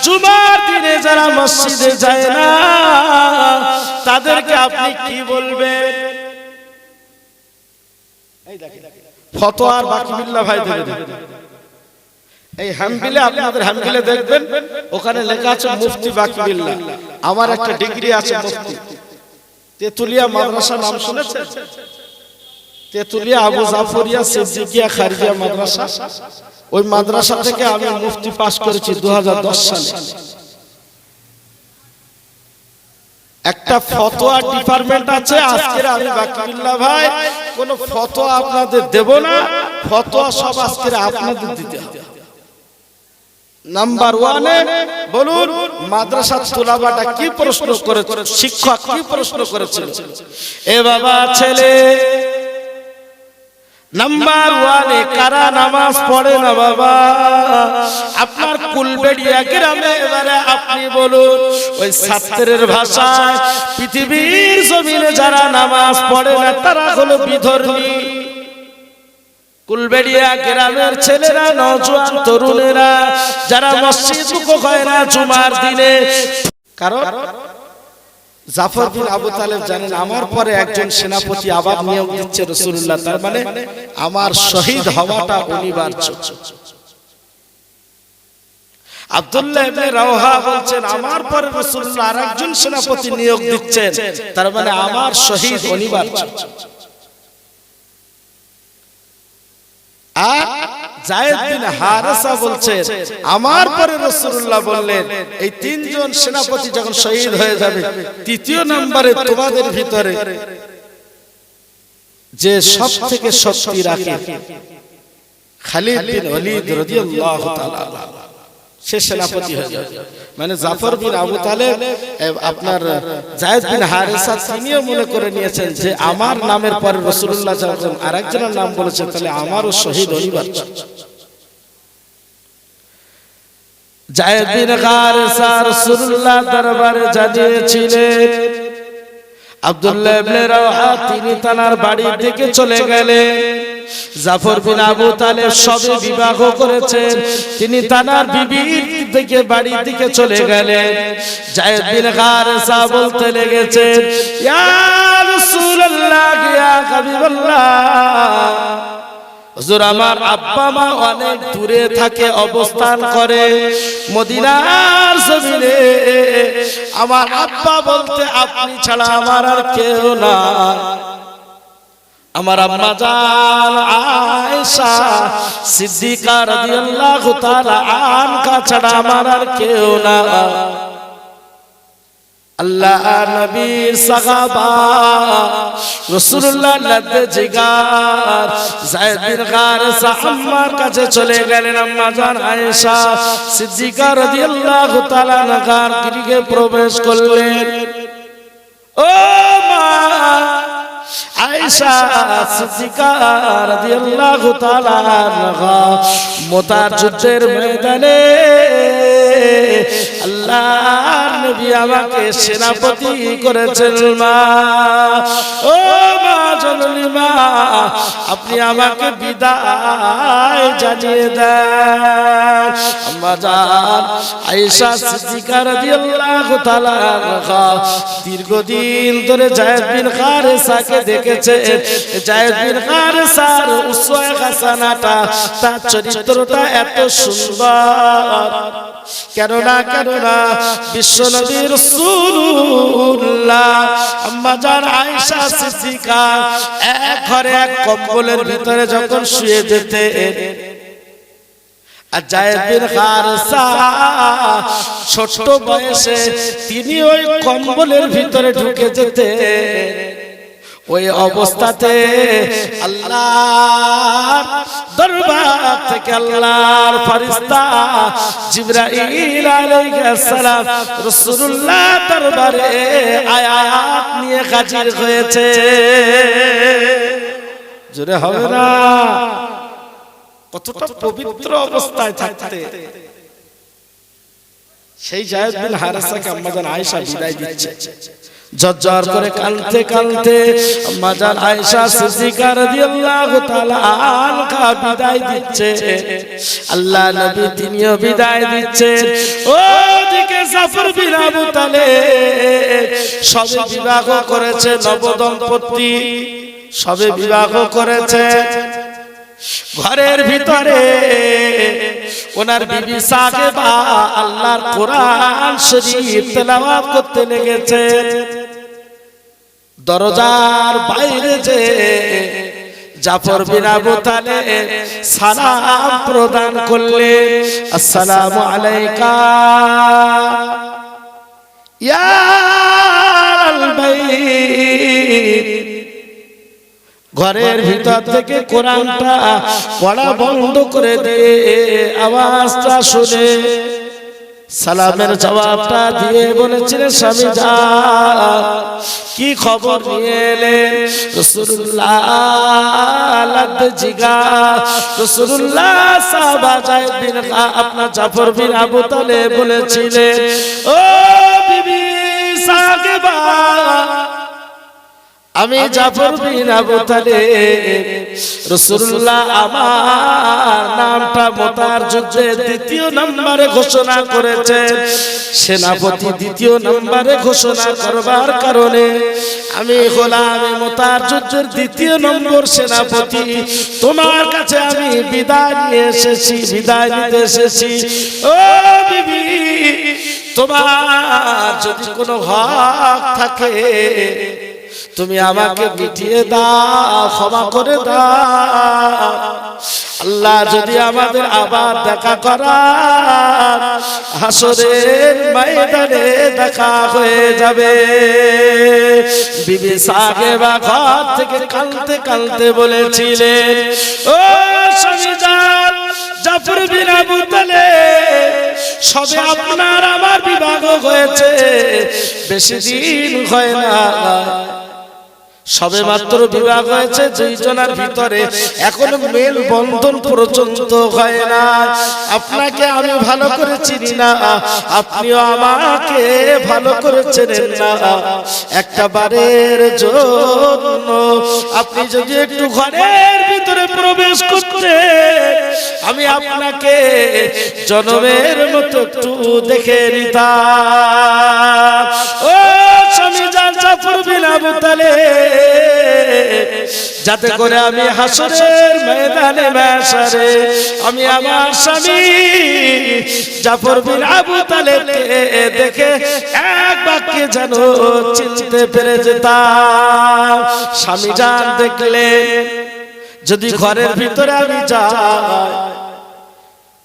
জুমার দিনে যারা মসজিদে যায় না, তাদেরকে আপনি কি বলবেন? ফতোয়ার বাকি বিল্লাহ ভাই দেবেন। এই হামবিলে, আপনাদের হামবিলে দেখবেন ওখানে লেখা আছে মুফতি বাকি বিল্লাহ। আমার একটা ডিগ্রি আছে মুফতি। তেতুলিয়া মাদ্রাসা নাম শুনেছেন? তেতুলিয়া আবু জাফরিয়া সিদ্দিকিয়া খারিজিয়া মাদ্রাসা, ওই মাদ্রাসা থেকে আমি মুফতি পাস করেছি 2010 সালে। একটা ফতোয়া ডিপার্টমেন্ট আছে। আজকে আমি বাকিবিল্লাহ ভাই কোন ফতোয়া আপনাদের দেব না, ফতোয়া সব আজকে আপনাদের দিতে হবে। নাম্বার 1 বলুন, মাদ্রাসা তোলাবাটা কি প্রশ্ন করেছে, শিক্ষক কি প্রশ্ন করেছে? এ বাবা ছেলে, নাম্বার 1 কারা নামাজ পড়ে না বাবা? আপনার কুলবেড়িয়া গ্রামে এবারে আপনি বলুন, ওই ছাত্রের ভাষায় পৃথিবীর জমিনে যারা নামাজ পড়ে না তারা হলো বিধর্মী। কুলবেড়িয়া গ্রামের ছেলেরা, নওজোয়ান তরুণেরা যারা মসজিদ রুকু হয় না জুমার দিনে, কারণ জাফর বিন আবু তালেব জানেন আমার পরে একজন সেনাপতি আবার নিয়োগ দিচ্ছে রাসূলুল্লাহ, তার মানে আমার শহীদ হওয়াটা অনিবার্য। আব্দুল্লাহ ইবনে রাওহা বলছেন আমার পরে রাসূলুল্লাহ আরেকজন সেনাপতি নিয়োগ দিচ্ছেন, তার মানে আমার শহীদ অনিবার্য। আর যায়েদ বিন হারেসা বলছেন আমার পরে রাসূলুল্লাহ বললেন এই 3 জন সেনাপতি যখন শহীদ হয়ে যাবে, তৃতীয় নম্বরে তোমাদের ভিতরে যে সবথেকে শক্তি রাখে খালিদ বিন ওয়ালিদ রাদিয়াল্লাহু তাআলা সে সেনাপতি হয়ে যাবে। মানে জাফর বিন আবু তালেব আপনার যায়েদ বিন হারেসা তিনিও মনে করে নিয়েছেন যে আমার নামের পরে রাসূলুল্লাহ যখন আরেকজনের নাম বলেছেন তাহলে আমারও শহীদ অনিবার্য। যায়েদ বিন হারেসা রাসূলুল্লাহ দরবারে জানিয়েছিলেন, আব্দুল্লাহ ইবনে রাওহা তিনি তার বাড়ির দিকে চলে গেলেন। জাফর বিন আবু তালেব সবে বিবাহ করেছেন, তিনি তার বিবির দিকে বাড়ির দিকে চলে গেলেন। যায়েদ বিন হারেসা বলতে লেগেছেন, ইয়া রাসূলুল্লাহ, ইয়া হাবিবাল্লাহ, হুজুর আমার আব্বা মা অনেক দূরে থাকে, অবস্থান করে মদিনার জমিনে। আমার আব্বা বলতে আপনি ছাড়া আমার আর কেউ না। আমার আম্মা জান আয়েশা সিদ্দিকা রাদিয়াল্লাহু তাআলা আনহা ছাড়া আমার আর কেউ না। আল্লাহ নবীর সাহাবা রাসূলুল্লাহ লাদে জিগার যায়েদ বিন হারেসা আম্মার কাছে চলে গেলেন। আম্মা জান আয়েশা সিদ্দিকা রাদিয়াল্লাহু তাআলা আনহার গৃহে প্রবেশ করলেন। ও মা আয়েশা সিদ্দিকা রাদিয়াল্লাহু তাআলা আনহা মুতার যুদ্ধের ময়দানে আল্লাহর নবী আমাকে সেনাপতি করেছেন। মা ও মা জননী মা, আপনি আমাকে বিদায় জানিয়ে দেন। আম্মা জান আয়েশা সিদ্দিকা রাদিয়াল্লাহু তাআলা আনহা দীর্ঘদিন ধরে যায়েদ বিন হারেসাকে দেখেছে। যায়েদ বিন হারেসার উসওয়া হাসানাটা, তার চরিত্রটা এত সুন্দর। কেননা বিশ্বনবী রাসূলুল্লাহ আম্মা জান আয়েশা সিদ্দিকা এক ঘরে এক কম্বলের ভিতরে যখন শুয়ে যেতেন, আর যায়েদ বিন হারেসা ছোট বয়সে তিনি ওই কম্বলের ভিতরে ঢুকে যেতেন। ওই অবস্থাতে আল্লাহর দরবার থেকে আল্লাহর ফেরেশতা জিবরাইল আলাইহিস সালাম রাসূলুল্লাহ দরবারে আয়াত নিয়ে হাজির হয়েছে। জোরে হবে না? কতটা পবিত্র অবস্থায় থাকতে সেই যায়েদ বিন হারেসাকে আম্মা জান আয়েশা বিদায় দিচ্ছে। জজ্জার করে কাঁদতে কাঁদতে আম্মা জান আয়েশা সিদ্দিকা রাদিয়াল্লাহু তাআলা আনহা বিদায় দিচ্ছে। আল্লাহ নবী তিনিও বিদায় দিচ্ছেন। ওদিকে জাফর বিন আবু তালেব সবে বিবাহ করেছে, নবদম্পতি সবে বিবাহ করেছে। ঘরের ভিতরে ওনার বিবি সাহেবা আল্লাহর কোরআন শরীফ তেলাওয়াত করতে লেগেছে। দরজার বাইরে যে জাফর বিন আবু তালেব সালাম প্রদান করলেন, আসসালামু আলাইকা ইয়া আল বাইত। ঘরের ভিতর থেকে কোরআনটা পড়া বন্ধ করে দিয়ে আওয়াজটা শুনে সালামের জবাবটা দিয়ে বলেছিলেন, স্বামী যান কি খবর নিয়ে এলেন? রাসূলুল্লাহ লাদে জিগার রাসূলুল্লাহ সাহাবা যায়েদ বিন আপনার জাফর বিন আবু তালেব বলেছিলেন, ও বিবি সাহেবা আমি জাফর বিন আবু তালেব রাসূলুল্লাহ আমার নামটা মুতার যুদ্ধে দ্বিতীয় নম্বরে ঘোষণা করেছেন। সেনাপতি দ্বিতীয় নম্বরে ঘোষণা করবার কারণে আমি হলাম মুতার যুদ্ধের দ্বিতীয় নম্বর সেনাপতি। তোমার কাছে আমি বিদায় নিয়ে এসেছি, বিদায় নিতে এসেছি। ও বিবি, তোমার যদি কোনো হক থাকে তুমি আমাকে মিটিয়ে দাও, ক্ষমা করে দাও। আল্লাহ যদি আমাদের আবার দেখা করার হাসরের ময়দানে দেখা হয়ে যাবে। বিবি সাহেবা ঘর থেকে কাঁদতে কাঁদতে বলেছিলেন, ও স্বামী জান জাফর বিন আবু তালেব, সবে আপনার আমার বিবাহ হয়েছে, বেশি দিন হয় না, সবে মাত্র বিবাহ হয়েছে। দুইজনের ভিতরে এখনো মেল বন্ধন পর্যন্ত হয় না। আপনাকে আমি ভালো করে চিনি না, আপনিও আমাকে ভালো করে চেনেন না। একটা বারের জন্য আপনি যদি একটু ঘরের ভিতরে প্রবেশ করতে, আমি আপনাকে জনমের মতো একটু দেখে নিতাম। ও স্বামী জান জাফর বিন আবু তালেব, যাতে করে আমি হাসরের ময়দানে মাশারে আমি আমার স্বামী জাফর বিন আবু তালেবকে দেখে এক বাক্যে যেন চিনতে পেরে যেতাম। স্বামী জান দেখলে যদি ঘরের ভিতরে আমি যাই,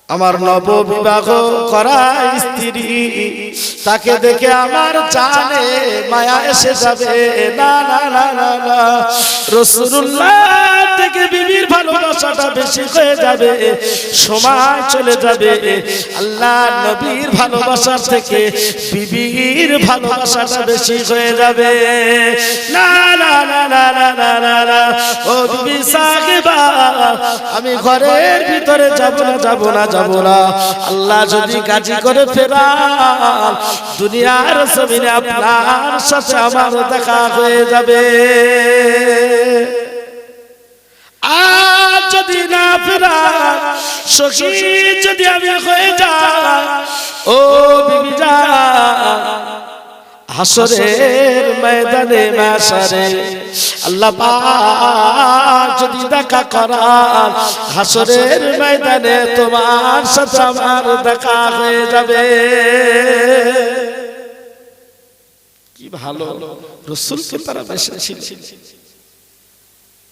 আমার নববিবাহ করা স্ত্রী তাকে দেখে আমার জানে মায়া এসে যাবে। না না না না না, রাসূলুল্লাহ থেকে বিবির ভালোবাসাটা বেশি হয়ে যাবে, সময় চলে যাবে। আল্লাহ নবীর ভালোবাসা থেকে বিবির ভালোবাসাটা বেশি হয়ে যাবে। না না না না না না না না, ও বিবি সাকিবা, আমি ঘরের ভিতরে যাব না যাব না যাব না। আল্লাহ যদি গাজী করে ফেরান, দুনিয়ার জমিনে আপনার সাথে আমার দেখা হয়ে যাবে। আর যদি না ফেরান, শহীদ যদি আমি হয়ে যাই, ও বিবি জান, হাসরের ময়দানে মাশারে আল্লাহ পাক যদি দেখা করান, হাসরের ময়দানে তোমার সাথে আমার দেখা হয়ে যাবে। কি ভালো রাসূলকে তারা বেসেছিল।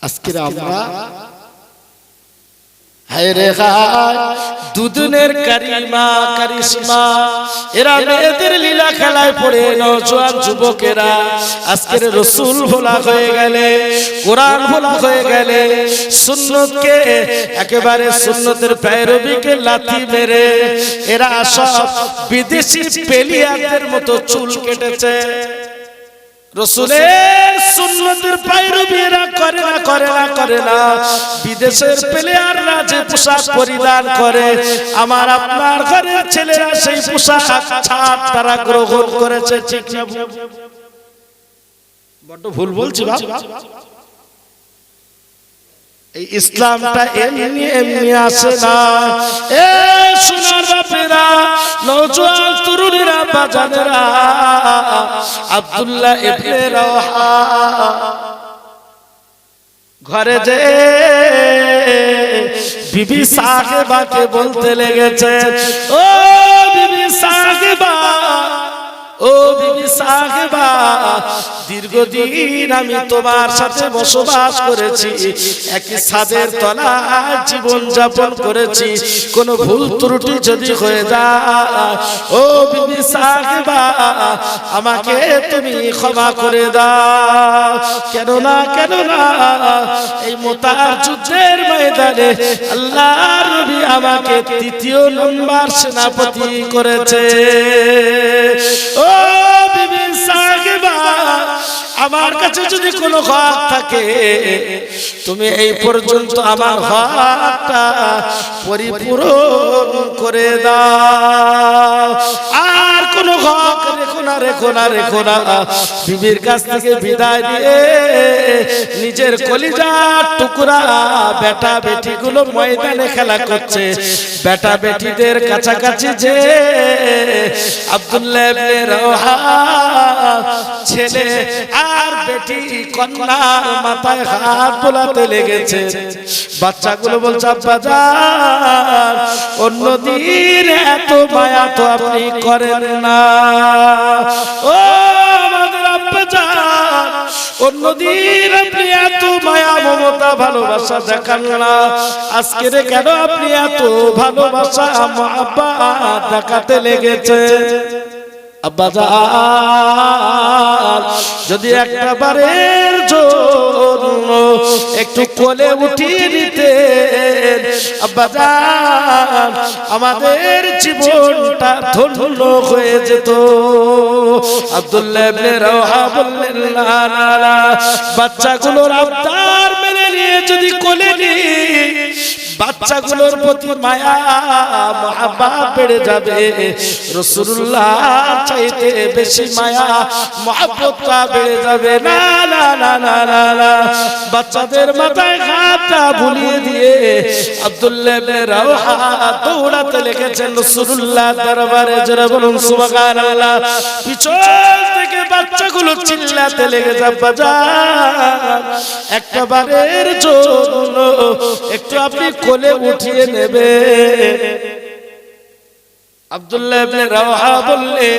আজকে আমরা হায়রে হায় দুদিনের কারিমা কারিশমা, এরা মেয়েদের লীলা খেলায় পড়ে নওজোয়ান যুবকেরা আজকের রাসূল ভোলা হয়ে গেলে, কোরআন ভোলা হয়ে গেলে, সুন্নতকে একেবারে সুন্নতের পেরবিকে লাথি মেরে এরা সব বিদেশি পেলিয়াদের মতো চুল কেটেছে। রাসূলের সুন্নতের পেরবি এরা করে না করে না করে না। বিদেশের প্লেয়াররা যে পোশাক পরিধান করে, আমার আপনার ঘরের ছেলেরা সেই পোশাক ছাড় তারা গ্রহণ করেছে। ঠিক না? বড় ভুল বলছি বাপ। এই ইসলামটা এমনি এমনি আসে না। এ সোনার বাপেরা, নওজোয়ান তরুণীরা, বাজানেরা, আব্দুল্লাহ ইবনে রাওহা ঘরে যে বিবি সাকিবাকে বলতে লেগেছে, ও বিবি সাকিবা, ও বিবি সাকিবা, দীর্ঘদিন আমি তোমার সাথে বসবাস করেছি, একই ছাদের তলায় জীবন যাপন করেছি, কোনো ভুল ত্রুটি যদি হয়ে যায়, ও বিবি সাকিবা, আমাকে তুমি ক্ষমা করে দাও। কেন না কেন না, এই মুতার যুদ্ধের ময়দানে আল্লাহর নবী আমাকে ৩য় নম্বর সেনাপতি করেছে। ও বিবি সাকিবা, আমার কাছে যদি কোনো হক থাকে, তুমি এই পর্যন্ত আমার হকটা পরিপূরণ করে দাও। আর কোনো হক রেখো না, রেখো না, রেখো না। বিবির কাছ থেকে বিদায় দিয়ে নিজের কলিজার টুকরা বেটা বেটিগুলো ময়দানে খেলা করছে। বেটা বেটিদের কাছাকাছি যে আব্দুল্লাহ ইবনে রাওহা ছেলে আর বেটি কন্যার মাথায় হাত বোলাতে লেগেছে। বাচ্চাগুলো বলছে, আব্বা জান, অন্যদিন এত মায়া তো আপনি করেন না। ও আমাদের আব্বা জান, অন্যদিন আপনি এত মায়া মমতা ভালোবাসা দেখান না, আজকে কেন আপনি এত ভালোবাসা মহব্বত দেখাতে লেগেছে? আব্বা জান, যদি একটা বারের জন্য একটু কোলে উঠিয়ে নিতেন, আব্বা জান, আমাদের জীবনটা ধন্য হয়ে যেত। আব্দুল্লাহ ইবনে রাওহা বললেন, না না না, বাচ্চাগুলোর আবদার মেনে নিয়ে যদি কোলে নিই, বাচ্চাগুলোর প্রতি মায়া মহব্বত বেড়ে যাবে, রাসূলুল্লাহ চাইতে বেশি মায়া মহব্বতটা বেড়ে যাবে। না না না না না না, বাচ্চাদের মাথায় হাতটা বুলিয়ে দিয়ে আব্দুল্লাহ ইবনে রাওহা দৌড়াতে লেগেছেন রাসূলুল্লাহ দরবারে। জোরে বলুন সুবহানাল্লাহ। পিছন থেকে বাচ্চাগুলো চিল্লাতে লেগেছে, আব্বা জান, একটা বারের জন্য একটু আপনি কোলে উঠিয়ে নেবে। আব্দুল্লাহ ইবনে রাওহা বললে,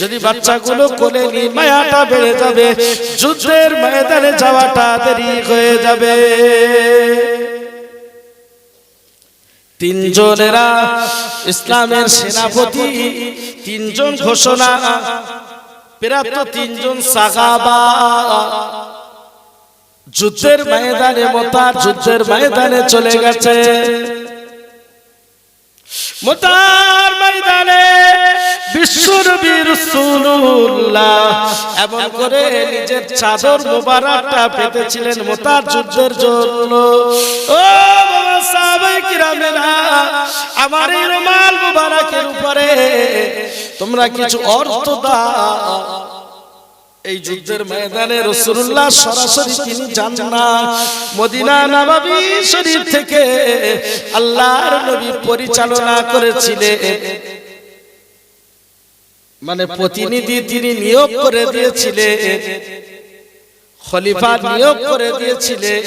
যদি বাচ্চাগুলো কোলে নি, মায়াটা বেড়ে যাবে, যুদ্ধের ময়দানে যাওয়াটা দেরি হয়ে যাবে। তিনজনেরা ইসলামের সেনাপতি তিনজন ঘোষণা প্রাপ্ত তিনজন সাহাবা যুদ্ধের ময়দানে মুতার যুদ্ধের ময়দানে চলে গেছে। মুতার ময়দানে বিশ্বনবী রাসূলুল্লাহ এমন করে নিজের চাদর মোবারকটা পেতেছিলেন মুতার যুদ্ধের জন্য। ও সাহাবায়ে কিরামেরা, আমার এই রুমাল মোবারকের উপরে তোমরা কিছু অর্থ দাও। এই যুদ্ধের ময়দানে রাসূলুল্লাহ সরাসরি তিনি যান না, মদিনা নববী শরীফ থেকে আল্লাহর নবী পরিচালনা করেছিলেন। মানে প্রতিনিধি তিনি নিয়োগ করে দিয়েছিলেন, খলিফা নিয়োগ করে দিয়েছিলেন,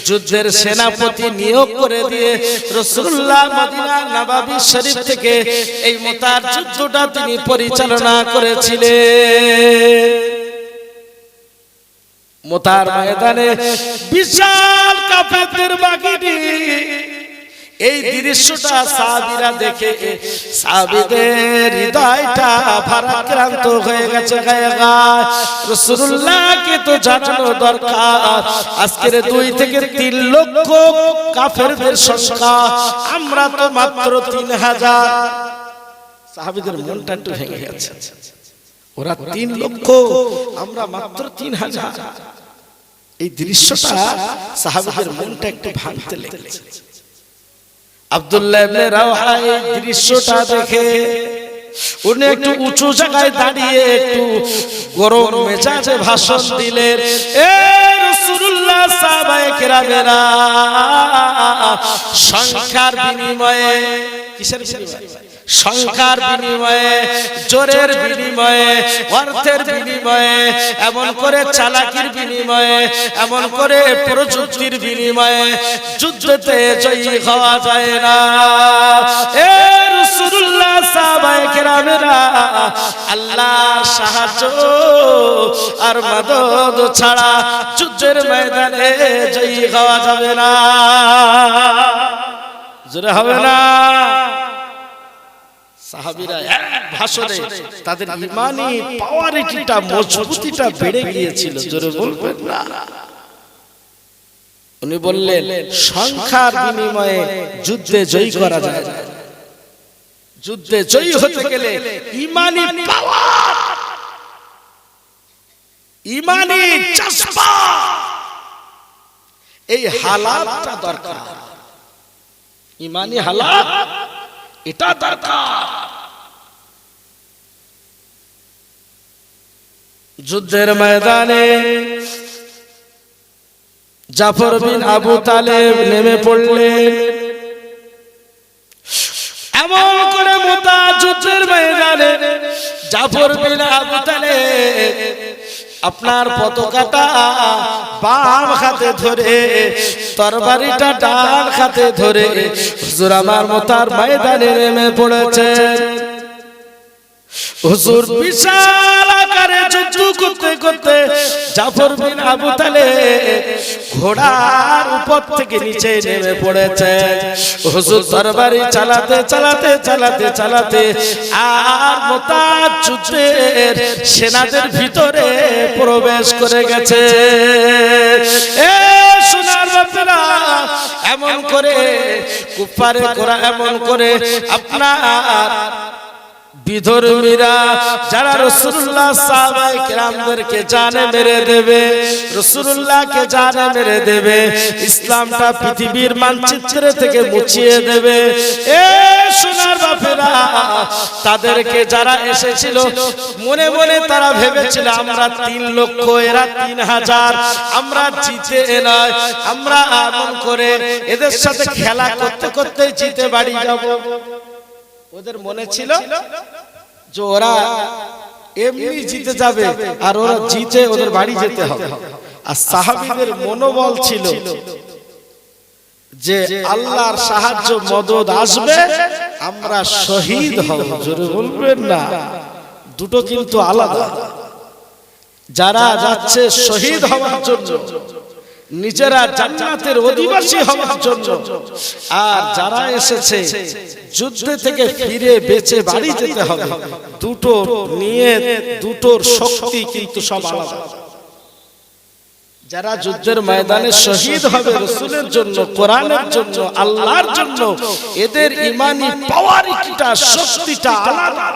যুদ্ধের সেনাপতি নিয়োগ করে দিয়ে রাসূলুল্লাহ মদিনা নববী শরীফ থেকে এই মুতার যুদ্ধটা তিনি পরিচালনা করেছিলেন। মুতার ময়দানে বিশাল কাফেরদের বাহিনী, এই দৃশ্যটা সাহাবীরা দেখে সাহাবীদের হৃদয়টা ভারাক্রান্ত হয়ে গেছে। রাসূলুল্লাহকে তো জানানো দরকার, আজকের 2 থেকে 3 লক্ষ কাফেরদের সংখ্যা, আমরা তো মাত্র 3000। সাহাবীদের মনটা একটু ভেঙে গেছে, ওরা 3 লক্ষ, আমরা মাত্র 3000। এই দৃশ্যটা সাহাবীদের মনটা একটু ভাঙতে লেগেছে। আব্দুল্লাহ ইবনে রাওহা এই দৃশ্যটা দেখে উনি একটু উঁচু জায়গায় দাঁড়িয়ে একটু গরম মেজাজে ভাষণ দিলেন। এ রাসূলুল্লাহ, সাহাবায়ে কেরামেরা, সংখ্যার বিনিময়ে, কিসের বিনিময়ে? সংখ্যার বিনিময়ে, জোরের বিনিময়ে, অর্থের বিনিময়ে, এমন করে চালাকির বিনিময়ে, এমন করে প্রযুক্তির বিনিময়ে যুদ্ধতে জয়ী হওয়া যায় না। এ রাসূলুল্লাহ, সাহাবায়ে কেরামেরা, আল্লাহর সাহায্য আর মদদ ছাড়া যুদ্ধের ময়দানে জয়ী হওয়া যাবে না। জোরে হবে না। সাহাবীরা এক ভাষণে তাদের ঈমানি পাওয়ারিটিটা, মজবুতিটা বেড়ে গিয়েছিল। জোরে বলবেন না। উনি বললেন, সংখ্যার বিনিময়ে যুদ্ধে জয়ী করা যায় না। যুদ্ধে জয়ী হতে গেলে ঈমানি পাওয়ার, ঈমানি জজবা, এই হালাতটা দরকার। ঈমানি হালাত এটা দরকার। যুদ্ধের ময়দানে জাফর বিন আবু তালেব নেমে পড়লেন। এমন করে মুতা যুদ্ধের ময়দানে জাফর বিন আবু তালেব আপনার পতাকাটা বাম হাতে ধরে, তরবারিটা ডান হাতে ধরে হুজুর আমার মুতার ময়দানে নেমে পড়েছে। হুজুর বিশাল আকারে যুদ্ধ করতে করতে জাফর বিন আবু তালেব ঘোড়ার উপর থেকে নিচে নেমে পড়েছে। হুজুর তরবারি চালাতে চালাতে চালাতে চালাতে আর মুতার যুদ্ধের সেনাদের ভিতরে প্রবেশ করে গেছে। এ সোনার বাপেরা, এমন করে কুফারে কোরা, এমন করে আপনার বিধর্মীরা যারা রাসূলুল্লাহ সাহাবায়ে কেরামদেরকে জানে মেরে দেবে, রাসূলুল্লাহকে জানে মেরে দেবে, ইসলামটা পৃথিবীর মানচিত্র থেকে মুছিয়ে দেবে। এ সোনার বাপেরা, তাদেরকে যারা এসেছিল মনে মনে তারা ভেবেছিল আমরা 3 লক্ষ, এরা 3000, আমরা জিতে নয়, আমরা এমন করে এদের সাথে খেলা করতে করতে জিতে বাড়ি যাব। ওদের মনে ছিল যে ওরা এমনি জিতে যাবে আর ওরা জিতে ওদের বাড়ি যেতে হবে। আর সাহাবীদের মনোবল ছিল যে আল্লাহর সাহায্য মদদ আসবে, আমরা শহীদ হব। জোরে বলবেন না। দুটো কিন্তু আলাদা। যারা যাচ্ছে শহীদ হওয়ার জন্য, নিজেরা জান্নাতের অধিবাসী হওয়ার জন্য। আর যারা এসেছে যুদ্ধ থেকে ফিরে বেঁচে বাড়ি যেতে হবে, দুটো নিয়ত, দুটোর শক্তি কিন্তু সব আলাদা। যারা যুদ্ধের ময়দানে শহীদ হবে রাসূলের জন্য, কোরআনের জন্য, আল্লাহর জন্য, এদের ঈমানি পাওয়ারটা, শক্তিটা আলাদা।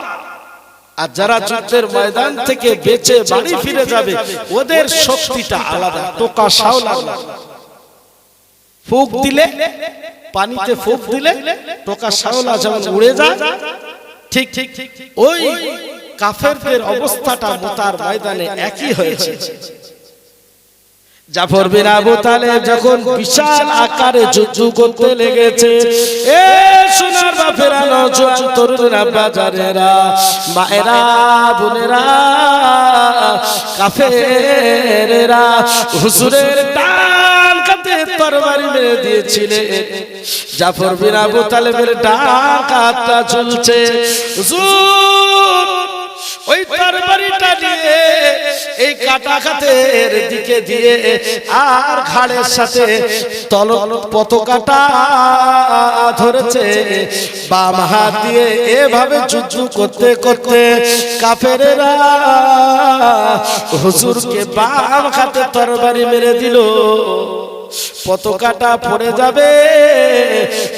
আর যারা যুদ্ধের ময়দান থেকে বেঁচে বাড়ি ফিরে যাবে ওদের শক্তিটা আলাদা। টোকা শাওলা ফুঁক দিলে, পানিতে ফুঁক দিলে টোকা শাওলা যেমন উড়ে যায়, ঠিক ওই কাফেরদের অবস্থাটা মুতার ময়দানে একই হয়েছে। জাফর বিন আবু তালেব যখন বিশাল আকারে যুদ্ধ করতে লেগেছে, এ সোনার বাপেরা, নওজোয়ান তরুণেরা, বাজারেরা, মায়েরা, বোনেরা, কাফেরেরা হুজুরের ডান কাঁধে তরবারি মেরে দিয়েছিলেন। জাফর বিন আবু তালেবের ডান কাঁধটা ঝুলছে, হুজুর ওই তরবারিটা দিয়ে এই কাটা কাতের দিকে দিয়ে আর ঘাড়ের সাথে পতাকাটা ধরেছে, বাম হাত দিয়ে এভাবে যুদ্ধ করতে করতে কাফেরেরা হুজুরকে বাম হাতে তরবারি মেরে দিল। পতাকাটা পড়ে যাবে,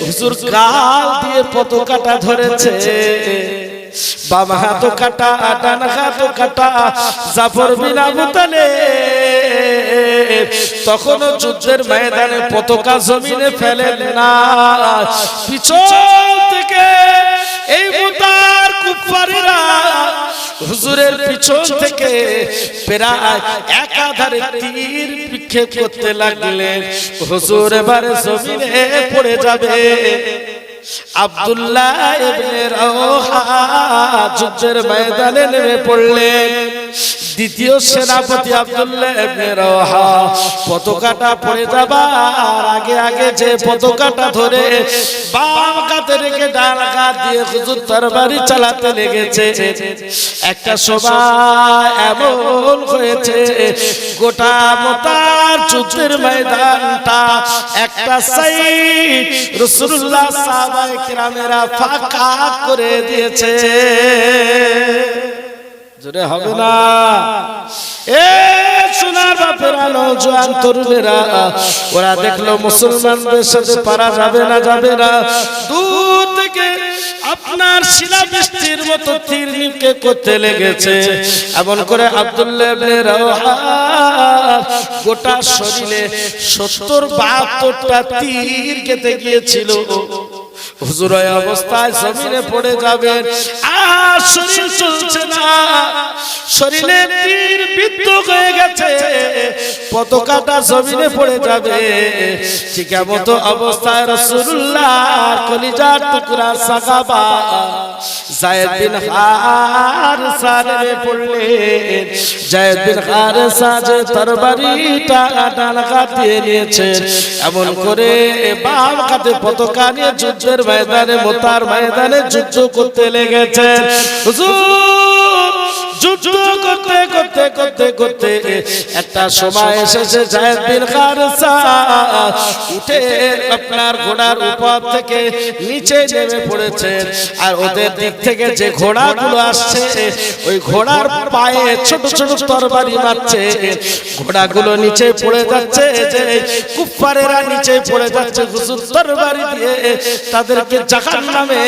হুজুর গাল দিয়ে পতাকাটা ধরেছে, বাম হাত কাটা, ডান হাত কাটা। জাফর বিন আবু তালেব তখনও যুদ্ধের ময়দানে পতাকা জমিনে ফেলেন না, পিছন থেকে এই মুতার কুফারীরা হুজুরের পিছন থেকে প্রায় একাধারে তীর বিক্ষেপ করতে লাগলেন। হুজুর এবারে জমিনে পড়ে যাবে। আব্দুল্লাহ ইবনে রাওহা যুদ্ধের ময়দানে নেমে পড়লেন। দ্বিতীয় সেনাপতি আব্দুল্লাহ ইবনে রাওহা পতাকাটা পড়ে যাবার আগে আগে যে পতাকাটা ধরে বাম কাঁধে রেখে ডান কাঁধ দিয়ে হুজুর তরবারি চালাতে লেগেছে। একটা সময় এমন হয়েছে গোটা মোতার যুদ্ধের ময়দানটা একটা সাইড রাসূলুল্লাহ সাহাবায়ে কেরামেরা ফাঁকা করে দিয়েছে। জোরে হবে না? এ সোনার বাপেরা, নওজোয়ান তরুণেরা, ওরা দেখলো মুসলমানদের সাথে পারা যাবে না, যাবে না। দূর থেকে আপনার শিলাবৃষ্টির মতো তীর নিক্ষেপ করতে লেগেছে। এমন করে আব্দুল্লাহ ইবনে রাওহা গোটা শরীরে 70-72টা তীর কেটে গিয়েছিল। হুজুর এই অবস্থায় জমিনে পড়ে যাবেন, আর শরীর চলছে না, শরীরে তীর বিদ্ধ হয়ে গেছে, পতাকাটা জমিনে পড়ে যাবে। ঠিক এমত অবস্থায় রাসূলুল্লাহর কলিজার টুকরা সাহাবা যায়েদ বিন হারেসা নেমে পড়লেন। যায়েদ বিন হারেসা যে তরবারিটা ডান হাত দিয়ে নিয়েছেন, এমন করে বাম হাতে পতাকা নিয়ে যুদ্ধের ময়দানে, মোতার ময়দানে যুদ্ধ করতে লেগেছেন। হুজুর যুদ্ধ করতে করতে করতে করতে একটা সময় এসেছে, যায়েদ বিন হারেসা উঠে আপনার ঘোড়ার উপর থেকে নিচে নেমে পড়েছেন। আর ওদের দিক থেকে যে ঘোড়াগুলো আসছে, ওই ঘোড়ার পায়ে ছোট ছোট তরবারি মারছে, ঘোড়াগুলো নিচে পড়ে যাচ্ছে, যে কুফারেরা নিচে পড়ে যাচ্ছে। হুজুর তরবারি দিয়ে তাদেরকে জাহান্নামে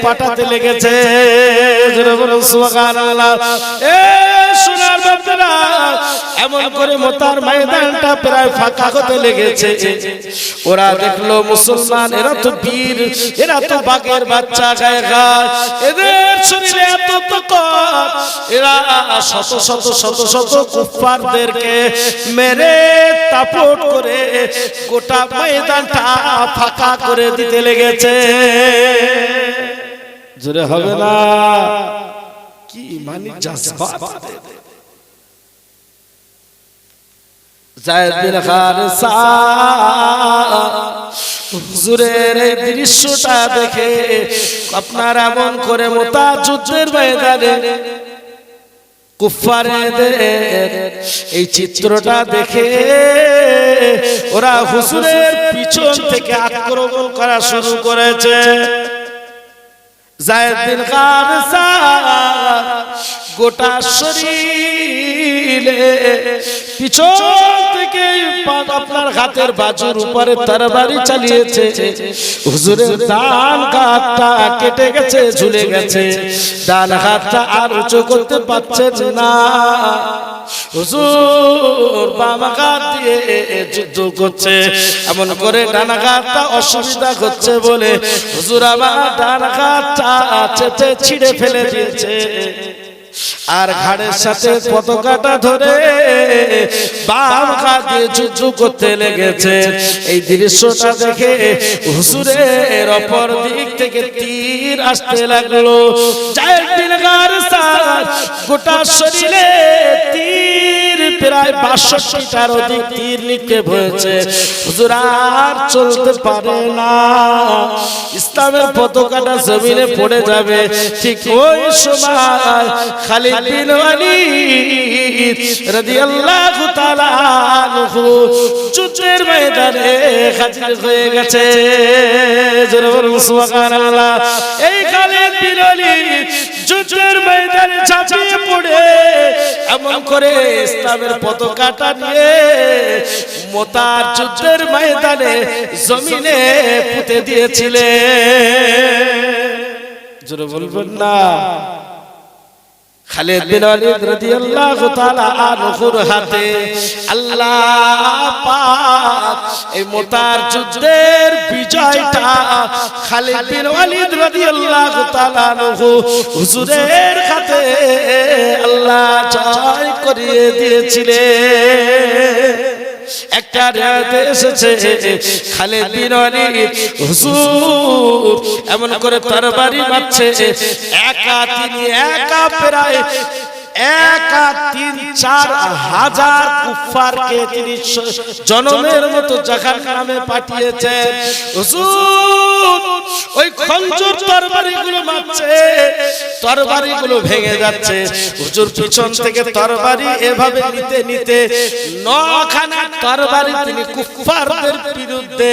পাঠাতে লেগেছে। জোরে বলুন সুবহানাল্লাহ। এ সোনার বাপেরা, এমন করে মোতার ময়দানটা প্রায় ফাঁকা হতে লেগেছে। ওরা দেখলো মুসলমান, এরা তো বীর, এরা তো বাঘের বাচ্চা গায়ে গায়, এদের শরীরে এত তাকত, এরা শত শত শত শত কুফারদেরকে মেরে তাপট করে গোটা ময়দানটা ফাঁকা করে দিতে লেগেছে। জোরে হবে না? কি মানে জজবাত! যায়েদ বিন হারেসা হুজুরের এই দৃশ্যটা দেখে আপনার এমন করে মোতা যুদ্ধের ময়দানে কুফফারদের এই চিত্রটা দেখে ওরা হুজুরের পিছন থেকে আক্রমণ করা শুরু করেছে। যায়েদ বিন হারেসা গোটা শরীরে পিছন থেকে আপনার হাতের বাজুর উপরে তরবারি চালিয়েছে। হুজুরের ডান হাতটা কেটে গেছে, ঝুলে গেছে, ডান হাতটা আর উঁচু করতে পারছেন না। হুজুর বাম হাত দিয়ে যুদ্ধ করছে, এমন করে ডান হাতটা অসুবিধা হচ্ছে বলে হুজুর আমার ডান হাতটা চেটে ছিঁড়ে ফেলে দিয়েছে, আর ঘাড়ের সাথে পতাকাটা ধরে বাম হাত দিয়ে যুদ্ধ করতে লেগেছে। এই দৃশ্যটা দেখে হুজুরের অপর দিক থেকে তীর আসতে লাগলো। যায়েদ বিন হারেসা গোটা শরীরে তীর প্রায় ৬২টার অধিক তীর নিক্ষেপ হয়েছে। হুজুর আর চলতে পারে না, ইসলামের পতাকাটা জমিনে পড়ে যাবে। ঠিক ওই সময় খালিদ বিন ওয়ালিদ রাদিয়াল্লাহু তাআলা আনহু যুদ্ধের ময়দানে হাজির হয়ে গেছে। জোরে বলুন সুবহানাল্লাহ। এই খালিদ বিন ওয়ালিদ যুদ্ধের ময়দানে ঝাঁপিয়ে পড়ে এমন করে ইসলামের পতাকাটা নিয়ে মুতার যুদ্ধের ময়দানে জমিনে পুঁতে দিয়েছিলেন। জোরে বলবেন না। খালিদ বিন ওয়ালিদ রাদিয়াল্লাহু তাআলা আনহুর হাতে আল্লাহ পাক এই মুতার যুদ্ধের বিজয়টা খালিদ বিন ওয়ালিদ রাদিয়াল্লাহু তাআলা আনহু হুজুরের হাতে আল্লাহ জয় করিয়ে দিয়েছিলেন। একটা রাতে এসেছে খালিদ বিন ওয়ালিদ হুজুর এমন করে তরবারি মারছে, তিনি একা প্রায় ৩-৪ হাজার কুফফারকে তিনি জনমের মতো জাহান্নামে পাঠিয়েছেন। হুজুর ওই খঞ্জর তরবারিগুলো মারছে, তরবারিগুলো ভেঙে যাচ্ছে। হুজুর পিছন থেকে তরবারি এভাবে নিতে নিতে ৯খানা তরবারি তিনি কুফফারদের বিরুদ্ধে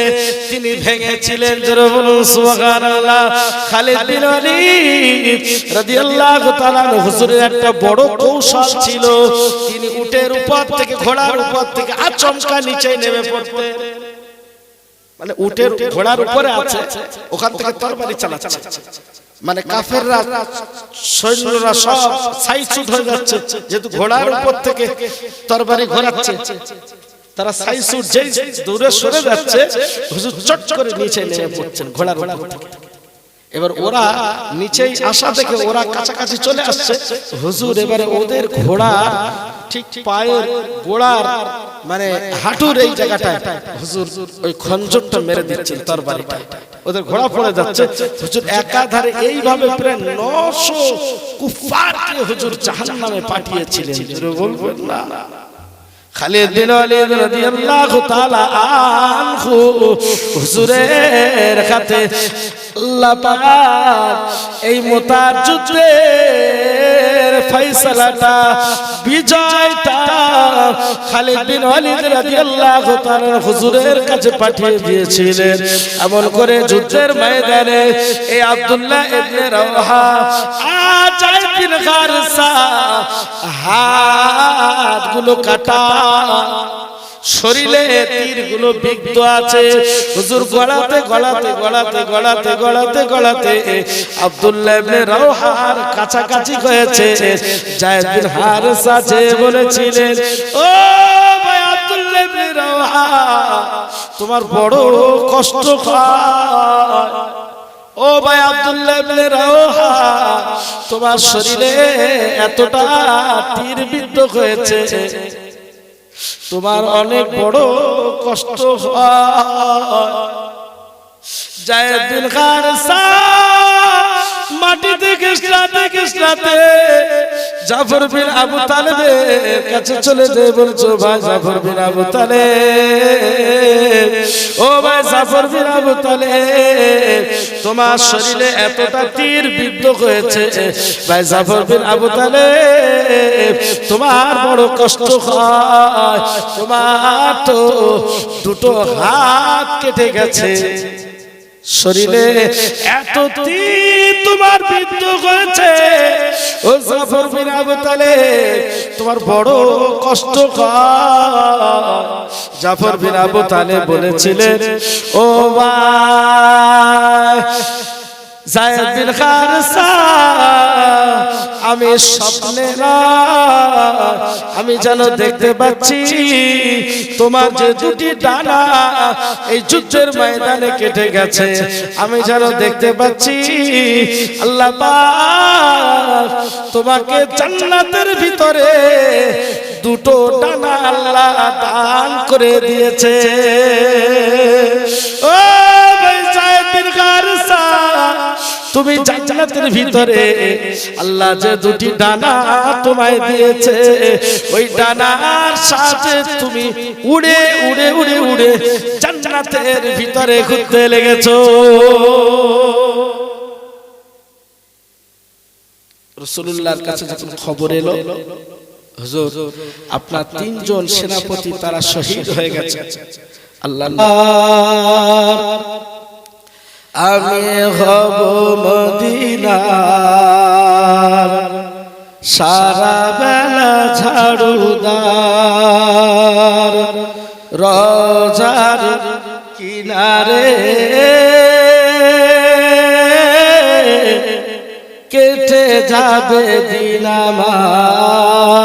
তিনি ভেঙেছিলেন। জোরে বলুন সুবহানাল্লাহ। খালিদ বিন ওয়ালিদ রাদিয়াল্লাহু তাআলা হুজুরের একটা বড় কৌশল ছিল, তিনি উটের উপর থেকে ঘোড়ার উপর থেকে আচমকা নিচে নেমে পড়তেন। মানে উটের ঘোড়ার উপরে আছে, ওখান থেকে তরবারি চালাচ্ছে, মানে কাফেররা সৈন্যরা সব সাইসুট হয়ে যাচ্ছে, যেহেতু ঘোড়ার উপর থেকে তরবারি ঘোরাচ্ছে, তারা সাইসুট যেই দূরে সরে যাচ্ছে, হুজুর চট করে নিচে নেমে পড়ছেন ঘোড়ার উপর থেকে। এবার ওরা নিচেই আসা থেকে ওরা কাছাকাছি চলে আসছে। হুজুর এবারে ওদের ঘোড়া ঠিক পায়ের গোড়ার মানে হাঁটুর এই জায়গাটায় হুজুর ওই খঞ্জরটা মেরে দিচ্ছেন তরবারিটা, ওদের ঘোড়া পড়ে যাচ্ছে। হুজুর একাধারে এইভাবে প্রায় ৯০০ কুফফারকে হুজুর জাহান্নামে পাঠিয়েছিলেন। বলবেন না। খালিদ বিন ওয়ালিদ রাদিয়াল্লাহু তাআলা আনহু হুজুরের হাতে আল্লাহ পাক এই মুতার যুদ্ধের ফয়সালাটা বিজয়টা খালিদ বিন ওয়ালিদ রাদিয়াল্লাহু তাআলা হুজুরের কাছে পাঠিয়ে দিয়েছিলেন। এমন করে যুদ্ধের ময়দানে এই আব্দুল্লাহ ইবনে রাওহা যায়েদ বিন হারেসা হাতগুলো কাটা, শরীরে তীরগুলো বিদ্ধ আছে। হুজুর গলাতে গলাতে গলাতে গলাতে গলাতে গলাতে আব্দুল্লাহ ইবনে রাওহার কাছাকাছি হয়েছে। যায়েদ বিন হারেসা যে বলেছিলেন, ও ভাই আব্দুল্লাহ ইবনে রাওহা, তোমার বড় কষ্ট হয়। ও ভাই আব্দুল্লাহ ইবনে রাওহা, তোমার শরীরে এতটা তীর বিদ্ধ হয়েছে, তোমার অনেক বড় কষ্ট হয়। যায়েদ বিন হারেসা মাটিতে ঘেঁষলাতে ঘেঁষলাতে জাফর বিন আবু তালেবের কাছে চলে যেয়ে বলছো, ভাই জাফর বিন আবু তালেব, ও ভাই জাফর বিন আবু তালেব, তোমার শরীরে এতটা তীর বিদ্ধ হয়েছে, ভাই জাফর বিন আবু তালেব তোমার বড় কষ্ট হয়, তোমার তো দুটো হাত কেটে গেছে, শরীরে এত তীর তোমার বিদ্ধ হয়েছে, ও জাফর বিন আবু তালেব তোমার বড় কষ্ট হয়। জাফর বিন আবু তালেব বলেছিলেন, ও ভাই যায়েদ বিন হারেসা, আমি স্বপ্নে না, আমি যেন দেখতে পাচ্ছি তোমার যে দুটি ডানা এই যুদ্ধের ময়দানে কেটে গেছে, আমি যেন দেখতে পাচ্ছি আল্লাহ পাক তোমাকে জান্নাতের ভিতরে দুটো ডানা আল্লাহ দান করে দিয়েছে। ও ভাই যায়েদ বিন হারেসা, তুমি জান্নাতের ভিতরে আল্লাহ যে দুটি ডানা তোমায় দিয়েছে, ওই ডানার সাথে তুমি উড়ে উড়ে উড়ে উড়ে জান্নাতের ভিতরে ঘুরতে লেগেছো। রাসূলুল্লাহর কাছে যখন খবর এলো, হুজুর আপনার তিনজন সেনাপতি তারা শহীদ হয়ে গেছে, আল্লাহ আমি হব মদিনার সারা বেলা ঝাড়ুদার, রোজার কিনারে কেটে যাবে দিন আমার,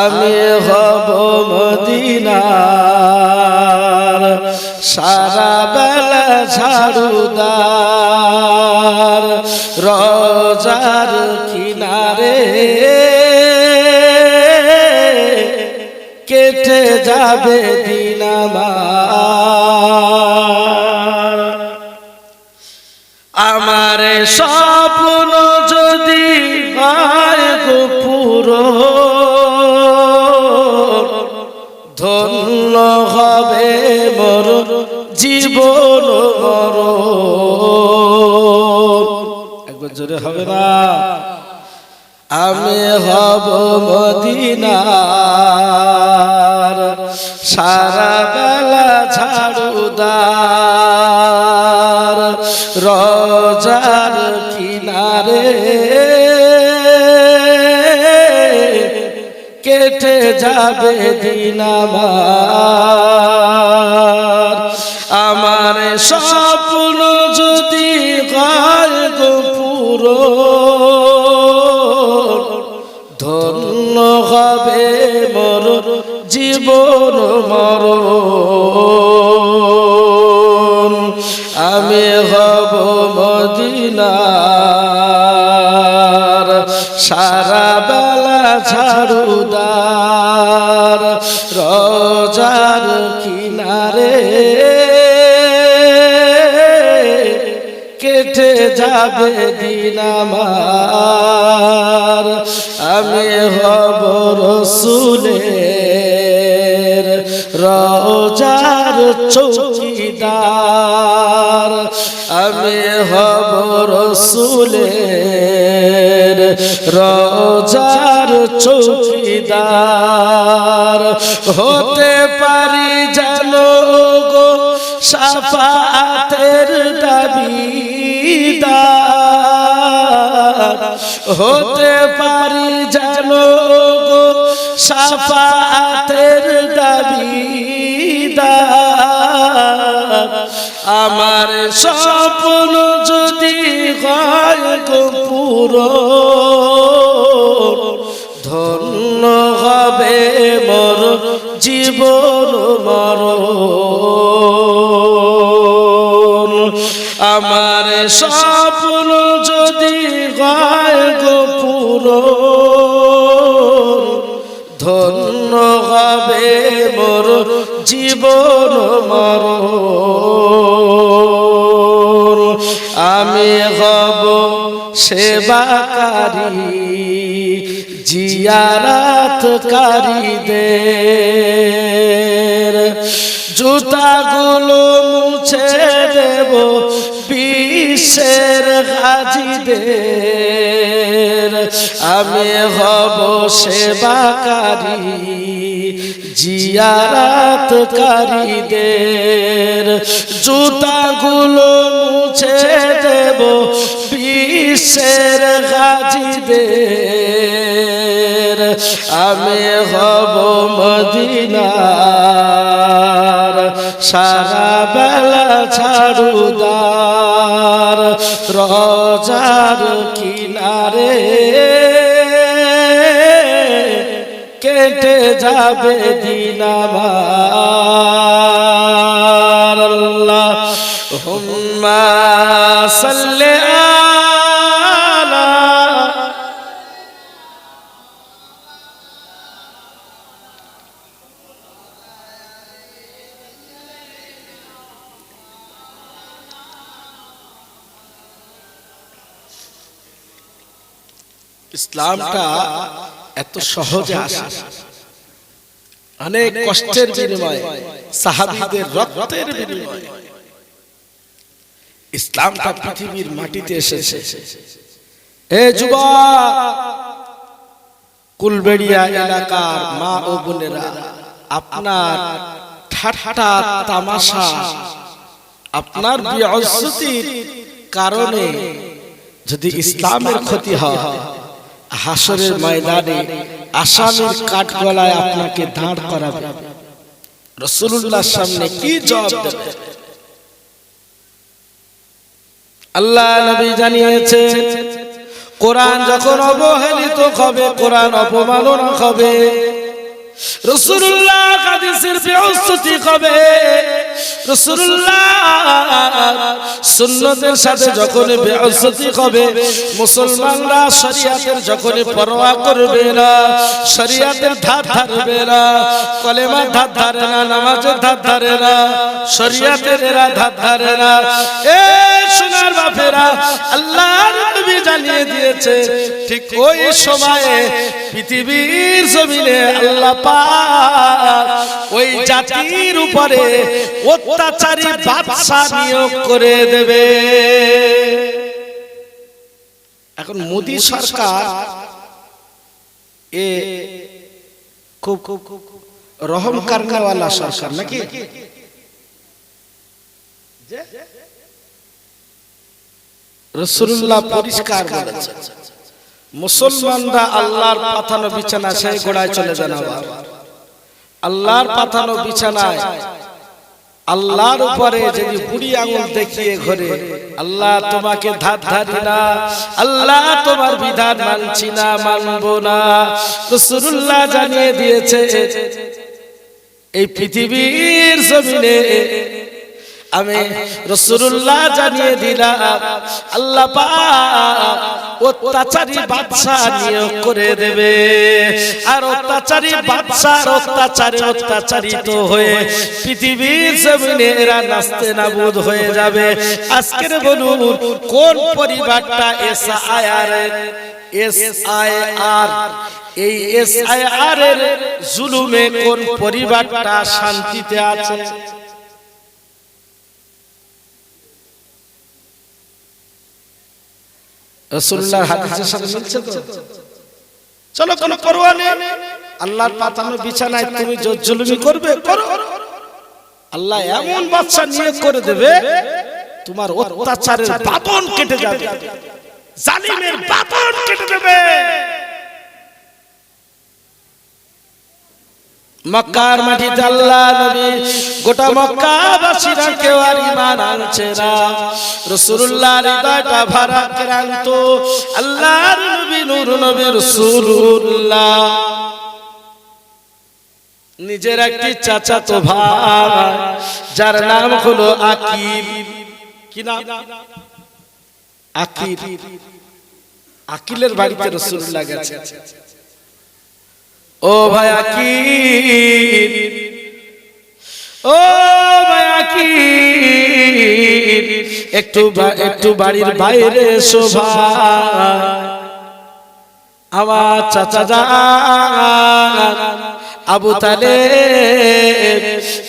আমি হব মদিনার সারা বেলা ঝাড়ুদার, রোজার কিনারে কেটে যাবে দিন আমার। আমার স্বপ্ন যদি হয় গো পূরণ, ধন্য হবে মোর জীবন মরণ। একবার জোরে হবে না? আমি হব মদিনার সারা বেলা ঝাড়ুদার, রোজার কিনারে কেটে যাবে দিন আমার। আমার স্বপ্ন যদি হয় গো পূরণ, ধন্য হবে মোর জীবন মরণ, আমি হব মদিনার সারা বেলা ঝাড়ুদার, রোজার কিনারে কেটে যাবে দিন আমার। আমি হব রাসূলের রোজার চৌকিদার, আমি হব রাসূলের রোজার চৌকিদার, হতে পারি জানো গো শাফাআতের দাবিদার, হতে পারি জানো গো শাফাআতের দাবিদার। আমার স্বপ্ন যদি হয় গো পূরণ, ধন্য হবে মোর জীবন মরণ। আমার স্বপ্ন যদি হয় গো পূরণ, ধন্য হবে মোর জীবন মরণ। আমি হব সেবাকারী জিয়ারাতকারীদের জুতাগুলো মুছে দেব বিশ্বের গাজীদের আমি হব সেবাকারী জিয়ারাতকারীদের জুতাগুলো মুছে দেব বিশ্বের গাজীদের আমি হব মদিনার সারা বেলা ঝাড়ুদার রোজার কিনারে কেটে যাবে দিন আমার আল্লাহুম্মা সাল্লি আলা ইসলামটা এত সহজে আসে অনেক কষ্টের বিনিময়ে সাহাবীদের রক্তের বিনিময়ে ইসলামটা পৃথিবীর মাটিতে এসেছে। এ যুবক কুলবেড়িয়া এলাকার মা ও বোনেরা, আপনার ঠাট্টা তামাশা আপনার বেইজ্জতির কারণে যদি ইসলামের ক্ষতি হয়, হাসরের ময়দানে আসামির কাঠগলায় আপনাকে দাঁড় করাবে, রাসূলুল্লাহর সামনে কি জবাব দেবে? আল্লাহ নবী জানিয়েছে, কোরআন যখন অবহেলিত হবে, কোরআন অপমাননা হবে, রাসূলুল্লাহ হাদিসের বেইজ্জতি হবে, রাসূলুল্লাহ সুন্নতের সাথে যখন বেইজ্জতি হবে, মুসলমানরা শরীয়তের যখন পরোয়া করবে না, শরীয়তের ধার ধারবে না, কলেমার ধার ধারে না, নামাজের ধার ধারে না, শরীয়তের এরা ধার ধারে না। এ সোনার বাপেরা, আল্লাহর নবী জানিয়ে দিয়েছে, ঠিক ওই সময়ে পৃথিবীর জমিনে আল্লাহ পাক ওই জাতির উপরে অত্যাচারী বাদশা নিয়োগ করে দেবে। এখন মোদী সরকার এ খুব রহম করনেওয়ালা সরকার নাকি? রাসূলুল্লাহ পরিষ্কার বলেছেন, মুসলমানরা আল্লাহর পাঠানো বিছানা সেই গোড়ায় চলে যান। আল্লাহর পাঠানো বিছানায় আল্লাহর উপরে যদি বুড়ি আঙুল দেখিয়ে ঘরে, আল্লাহ তোমাকে ধার ধারি না, আল্লাহ তোমার বিধান মানছি না, মানব না, রাসূলুল্লাহ জানিয়ে দিয়েছে, এই পৃথিবীর জমিনে আমি রাসূলুল্লাহ জানিয়ে দিলাম, আল্লাহ পাক অত্যাচারী বাদশা নিয়োগ করে দেবে। আর অত্যাচারী বাদশার অত্যাচারে অত্যাচারিত হয়ে পৃথিবীর জমিনে এরা নাস্তে নাবুদ হয়ে যাবে। আজকের বলুন, কোন পরিবারটা এসআইআর এই এসআইআর এর জুলুমে কোন পরিবারটা শান্তিতে আছে? রাসূলুল্লাহর হাদিসের সাথে মিলছে তো? চলো, কোনো পরোয়া নেই, আল্লাহর পাঠানো বিছানায় তুমি জুলুমি করবে, করো, আল্লাহ এমন বাদশা নিয়োগ করে দেবে, তোমার অত্যাচারের বাঁধন কেটে যাবে, জালিমের বাঁধন কেটে দেবে। মক্কার মাটিতে আল্লাহ নবী গোটা মক্কাবাসীরা কেউ আর ঈমান আনছে না। রাসূলুল্লাহর হৃদয়টা ভারাক্রান্ত। আল্লাহর নবী নূর নবী রাসূলুল্লাহ নিজের একটি চাচাতো ভাই, যার নাম হলো আকিল। কি নাম? আকিল। আকিলের বাড়িতে রাসূলুল্লাহ গেছে। ও ভাই আকিল, ও ভাই আকিল, একটু বাড়ির বাইরে শোভা আমার চাচা জান আবু তালেব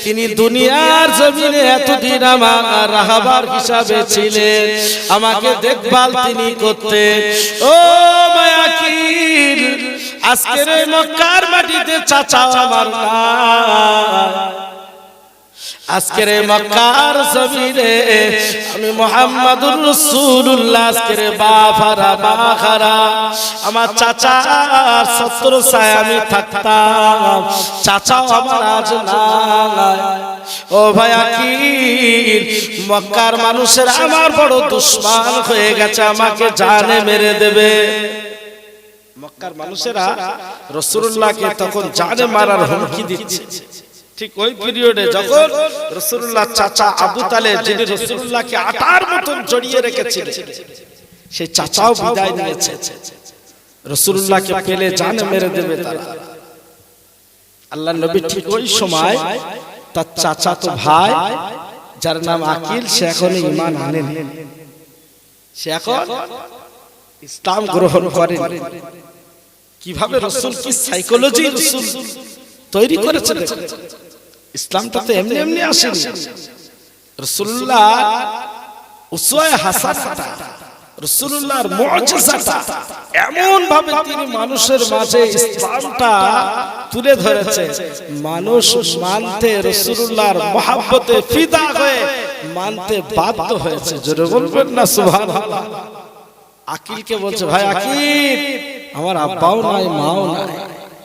তিনি দুনিয়ার জমিনে এতদিন আমার রাহবার হিসাবে ছিলেন, আমাকে দেখভাল তিনি করতেন। ও মায়াকিল, আজকের এই মক্কার মাটিতে চাচা আমার নাই, আজকের মক্কার জমিনে আমি মুহাম্মাদুর রাসূলুল্লাহ আজকের বাফারা বাখারা আমার চাচার ছত্র ছায় আমি থাকতাম, চাচা আমার আজ নাই। ও ভাই আকিল, মক্কার মানুষের আমার বড় দুশমন হয়ে গেছে, আমাকে জানে মেরে দেবে। মক্কার মানুষেরা রাসূলুল্লাহকে তখন জানে মারার হুমকি দিচ্ছে। ঠিক ওই পিরিয়ডে যখন রাসূলুল্লাহ চাচা আবু তালেব যিনি রাসূলুল্লাহকে আটার মতন জড়িয়ে রেখেছিলেন, সেই চাচাও বিদায় নিয়েছে, রাসূলুল্লাহকে পেলে জান মেরে দেবে তারা। আল্লাহর নবী ঠিক ওই সময় তার চাচাতো ভাই যার নাম আকিল, সে এখনো ঈমান আনেনি, সে এখন ইসলাম গ্রহণ করেন। কিভাবে রাসূল, কি সাইকোলজি রাসূল তৈরি করেছে দেখুন। ইসলামটা তো এমনি এমনি আসেনি। রাসূলুল্লাহ উসওয়ায়ে হাসানাটা, রাসূলুল্লাহর মুজিজাটা এমন ভাবে তিনি মানুষের মাঝে ইসলামটা তুলে ধরেছে, মানুষ মানতে রাসূলুল্লাহর মহব্বতে ফিদা হয়ে মানতে বাধ্য হয়েছে। জোরে বলবেন না সুবহানাল্লাহ। আকিলকে বলছে, ভাই আকিল, আমার আব্বাও নাই মাও নাই,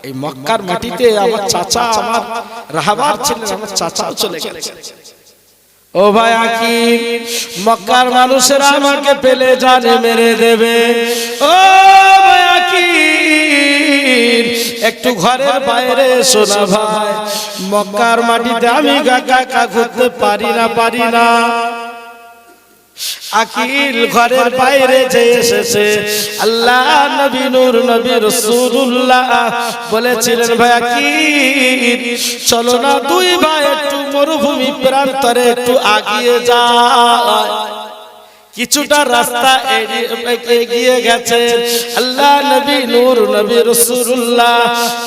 এই মক্কার মাটিতে আমার চাচা আমার রাহবার ছিলেন, আমার চাচাও চলে গেছে। ও ভাই আকিল, মক্কার মানুষেরা আমাকে পেলে জানে মেরে দেবে। ও ভাই আকিল, একটু ঘরের বাইরে এসো না ভাই, মক্কার মাটিতে আমি একা ঘুরতে পারি না। আকিল ঘরের বাইরে যে এসেছে, আল্লাহ নবী নূর নবী রাসূলুল্লাহ বলেছিলেন, ভাই আকিল চলো না দুই ভাই একটু মরুভূমি প্রান্তরে একটু আগিয়ে যায়। কিছুটা রাস্তা এগিয়ে গেছে, আল্লাহ নবী নূর নবী রাসূলুল্লাহ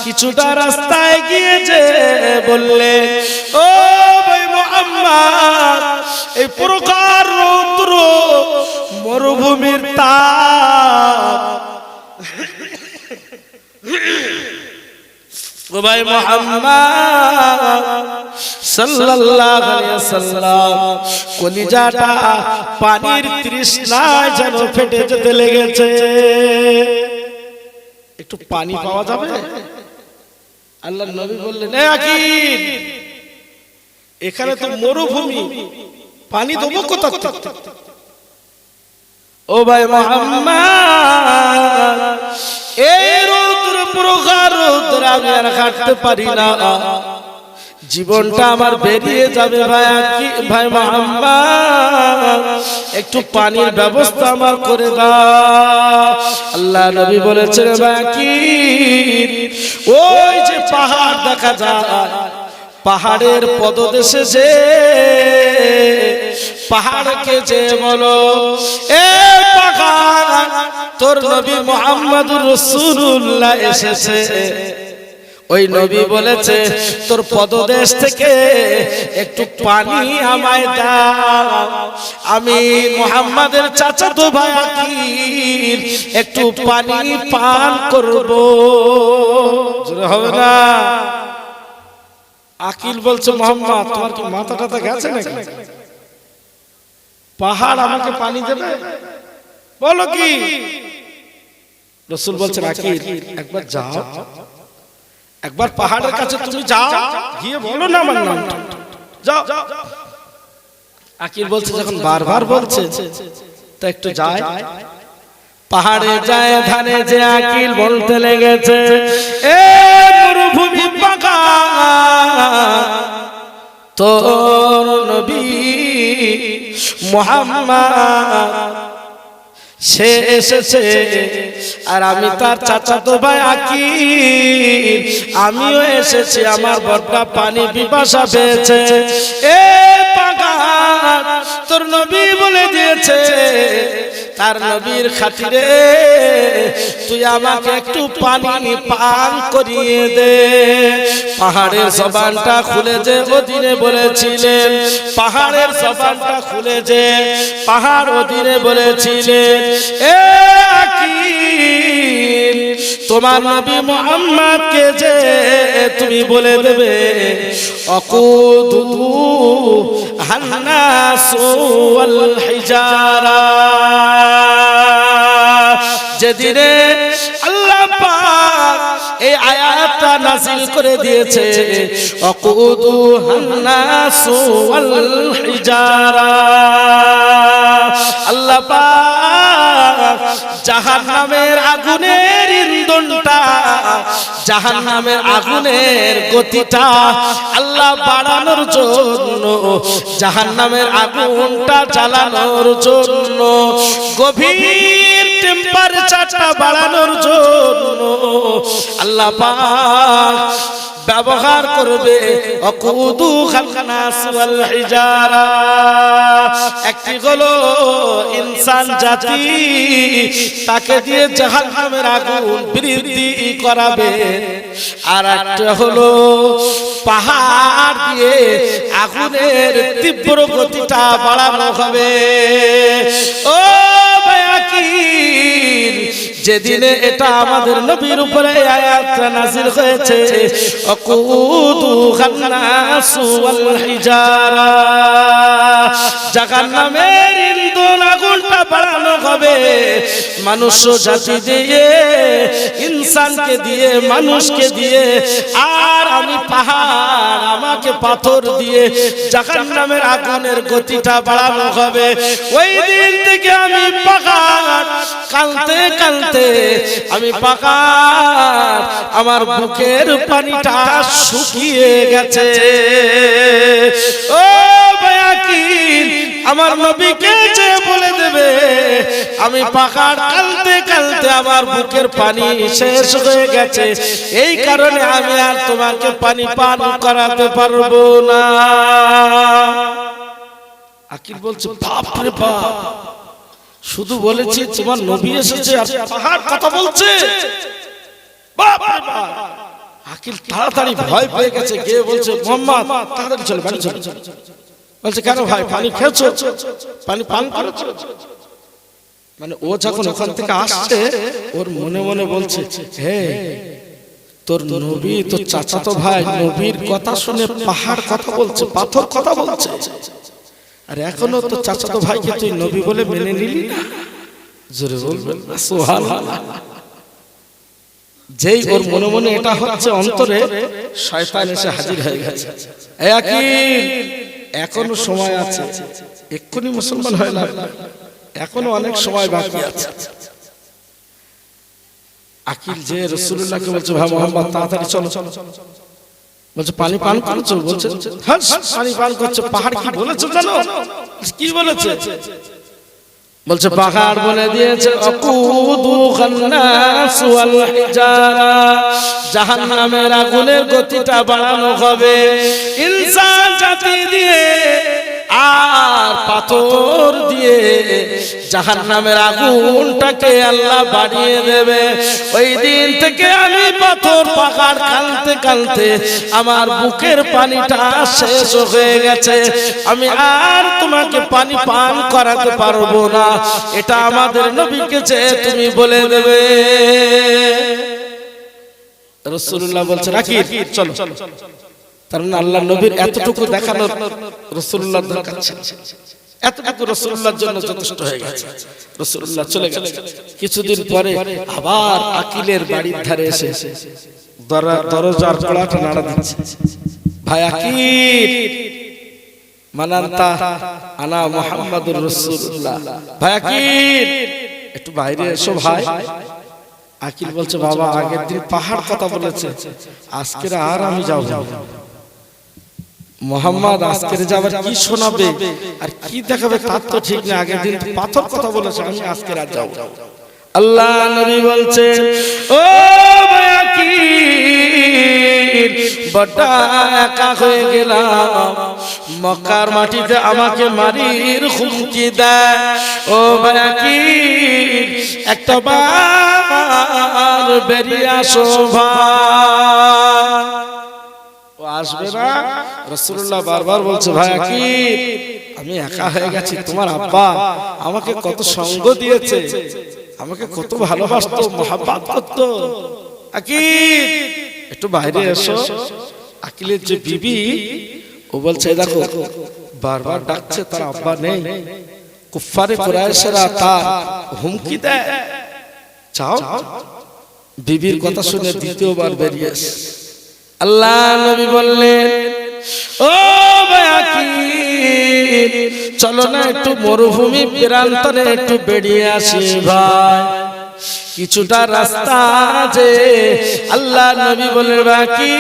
কিছুটা রাস্তা এগিয়ে যে বললেন, ও ভাই মুহাম্মদ, এই প্রকার রৌদ্র মরুভূমির তাপ, ও ভাই মুহাম্মদ সাল্লাল্লাহু আলাইহি ওয়াসাল্লাম কলিজাটা পানির তৃষ্ণায় যেন ফেটে যেতে লেগেছে। একটু পানি পাওয়া যাবে? আল্লাহর নবী বললেন, এ আকিল, এখানে তো মরুভূমি, পানি দেবো কোথা থেকে? ও ভাই মুহাম্মদ, এই রৌদ্র প্রখর রৌদ্র আমি আর কাটতে পারি না, জীবনটা আমার বেরিয়ে যাবে। ভাই মুহাম্মদ, একটু পানির ব্যবস্থা আমার করে দাও। আল্লাহ নবী বলেছেন, ভাই আকিল, ওই যে পাহাড় দেখা যায়, পাহাড়ের পদদেশে যে পাহাড়কে যে বলো, এ পাহাড়, তোর নবী মুহাম্মদুর রাসূলুল্লাহ এসেছে। ওই নবী বলেছে, তোর পদদেশ থেকে একটু পানি আমায় দাও, আমি মুহাম্মাদের চাচাতো ভাই আকিল একটু পানি পান করব। হবে না? আকিল বলছে, মুহাম্মদ তোমার কি মাথা টাথা গেছে নাকি? পাহাড় আমাকে পানি দেবে? বলো কি? রাসূল বলছেন, আকিল একবার যাও, একবার পাহাড়ের কাছে তুমি যাও, গিয়ে বলো না আমার নামটা, যাও। আকিল বলছে, যখন বারবার বলছে তা একটু যায়। পাহাড়ে যায়, ধানে যে আকিল বলতে লেগেছে, এ মরুভূমি পাকা, তোর নবী মুহাম্মদ সে এসেছে, আর আমি তার চাচাতো ভাই আকিল, আমিও এসেছি, আমার বড়টা পানি পিপাসা পেয়েছে। এ পাগল, তোর নবী বলে দিয়েছে তার নবীর খাতিরে তুই আমাকে একটু পানি পান করিয়ে দে। পাহাড়ের জবানটা খুলে যে ওদিনে বলেছিলেন, পাহাড়ের জবানটা খুলে যে পাহাড় ওদিনে বলেছিলেন, এ আকিল তোমার নবী মুহাম্মদকে যে তুমি বলে দেবে আকুদু হান্নাসু ওয়াল হিজারা। যেদিনে আল্লাহ পাক এই আয়াতটা নাযিল করে দিয়েছে আকুদু হান্নাসু ওয়াল হিজারা, আল্লাহ পাক জাহান্নামের আগুনের ইন্ধনটা, জাহান্নামের আগুনের গতিটা আল্লাহ বাড়ানোর জন্য, জাহান্নামের আগুনটা জ্বালানোর জন্য, গভীর টেম্পারেচারটা বাড়ানোর জন্য আল্লাহ পাক ব্যবহার করবে আকুদু খান্নাস ওয়াল হিজারা। একটি হলো ইনসান জাতি, তাকে দিয়ে জাহান্নামের আগুন বৃদ্ধি করাবে, আর একটা হলো পাহাড় দিয়ে আগুনের তীব্র গতিটা বাড়ানো হবে। ও বায়াকির, যেদিনে এটা আমাদের নবীর উপরে আয়াতটা নাযিল হয়েছে আকুদু খান্নাস ওয়াল হিজারা, জাহান্নামের ইন্ধন আগুনটা বাড়ানো হবে মানুষ জাতি দিয়ে, ইনসানকে দিয়ে, মানুষকে দিয়ে, আর আমি পাহাড় আমাকে পাথর দিয়ে জাহান্নামের আগুনের গতিটা বাড়ানো হবে। ওই দিন থেকে আমি পাহাড় কাঁদতে কাঁদতে, আমি পাহাড় আমার বুকের পানিটা শুকিয়ে গেছে। ও বায়াকিল, আমার নবীকে যে বলে দেবে আমি পাহাড় কাঁদতে কাঁদতে আমার বুকের পানি শেষ হয়ে গেছে, এই কারণে আমি আর তোমাকে পানি পান করাতে পারবো না। আকিল বলছে বাপ রে বাপ, শুধু বলেছি তোমার নবী এসেছে আর পাহাড় কথা বলছে, বাপ রে বাপ। আকিল তাড়াতাড়ি ভয় পেয়ে গেছে, গিয়ে বলছে মুহাম্মদ তাড়াতাড়ি চলো, বাড়ি চলো। বলছে কেন ভাই, পানি খেয়েছো, পানি পান করেছো? মানে ও যখন ওখান থেকে আসছে ওর মনে মনে বলছে হে তোর নবী, তোর চাচাতো ভাই নবীর কথা শুনে পাহাড় কথা বলছে, পাথর কথা বলছে, আর এখনো তো চাচাতো ভাইকে তুই নবী বলে মেনে নিলি না। জোরে বলবেন সুবহানাল্লাহ। যেই ওর মনে মনে এটা হচ্ছে, অন্তরে শয়তান এসে হাজির হয়ে গেছে। এ আকিল, এখনো সময় আছে, এক্ষুনি মুসলমান হয়ে না, এখনো অনেক সময় বাকি আছে। আকিল যে রাসূলুল্লাহকে বলছে ভাই মুহাম্মদ তাড়াতাড়ি চলো, বলছে পানি পান করছো? বলছে হ্যাঁ পানি পান করছো। পাহাড় কি বলেছে জানো? কি বলেছে? বলছে পাহাড় বলে দিয়েছে আকুদু খান্নাস ওয়াল হিজারা, জাহান্নামের আগুনের গতিটা বাড়ানো হবে ইনসান জাতি দিয়ে আর পাথর দিয়ে, জাহান্নামের আগুনটাকে আল্লাহ বাড়িয়ে দেবে। ওই দিন থেকে আমি পাথর পাহাড় কাঁদতে কাঁদতে আমার বুকের পানিটা শেষ হয়ে গেছে, আমি আর তোমাকে পানি পান করাতে পারবো না, এটা আমাদের নবীকে যে তুমি বলে দেবে। রাসূলুল্লাহ বলছেন আকিল চলো। তার মানে আল্লাহ নবীর এতটুকু দেখানোর রাসূলুল্লাহর দরকার ছিল, এতটুকু রাসূলুল্লাহর জন্য যথেষ্ট হয়ে গেছে। রাসূলুল্লাহ চলে গেলেন। কিছুদিন পরে আবার আকিলের বাড়ির ধারে এসে দরজার কড়াটা নাড়া দিচ্ছে, ভাই আকিল মানান্তা আনা মুহাম্মাদুর রাসূলুল্লাহ, ভাই আকিল একটু বাইরে এসো ভাই। আকিল বলছে বাবা আগের দিন পাহাড় কথা বলেছে, আজকে আর আমি যাব না। মুহাম্মদ আজকে যাবার কি শোনাবে আর কি দেখাবে তার তো ঠিক না, আগের দিন পাথর কথা বলেছে, আমি আজকে আর যাব না। আল্লাহ নবী বলছেন ও বায়াকির বড় একা হয়ে গেলাম, মক্কার মাটিতে আমাকে মারির হুমকি দেয়। ও ভাই কি একটা বার বেরিয়ে আসো ভাই। ও আসবে না। রাসূলুল্লাহ বারবার বলছে ভাই কি আমি একা হয়ে গেছি, তোমার আব্বা আমাকে কত সঙ্গ দিয়েছে, আমাকে কত ভালোবাসতো, মহব্বত করতো। আকিল একটু বাইরে এসো। আকিলের যে বিবি ও বলছে দেখো বারবার ডাকছে, তার আব্বা নেই, কুফারে কুরাইশরা তার হুমকি দেয়, চাও। বিবির কথা শুনে দ্বিতীয়বার বেরিয়ে এসে আল্লাহ নবী বললেন ও ভাই আকিল চলো না একটু মরুভূমি প্রান্তরে একটু বেরিয়ে আসি ভাই। কিছুটা রাস্তা যে আল্লাহ নবী বলে বাকি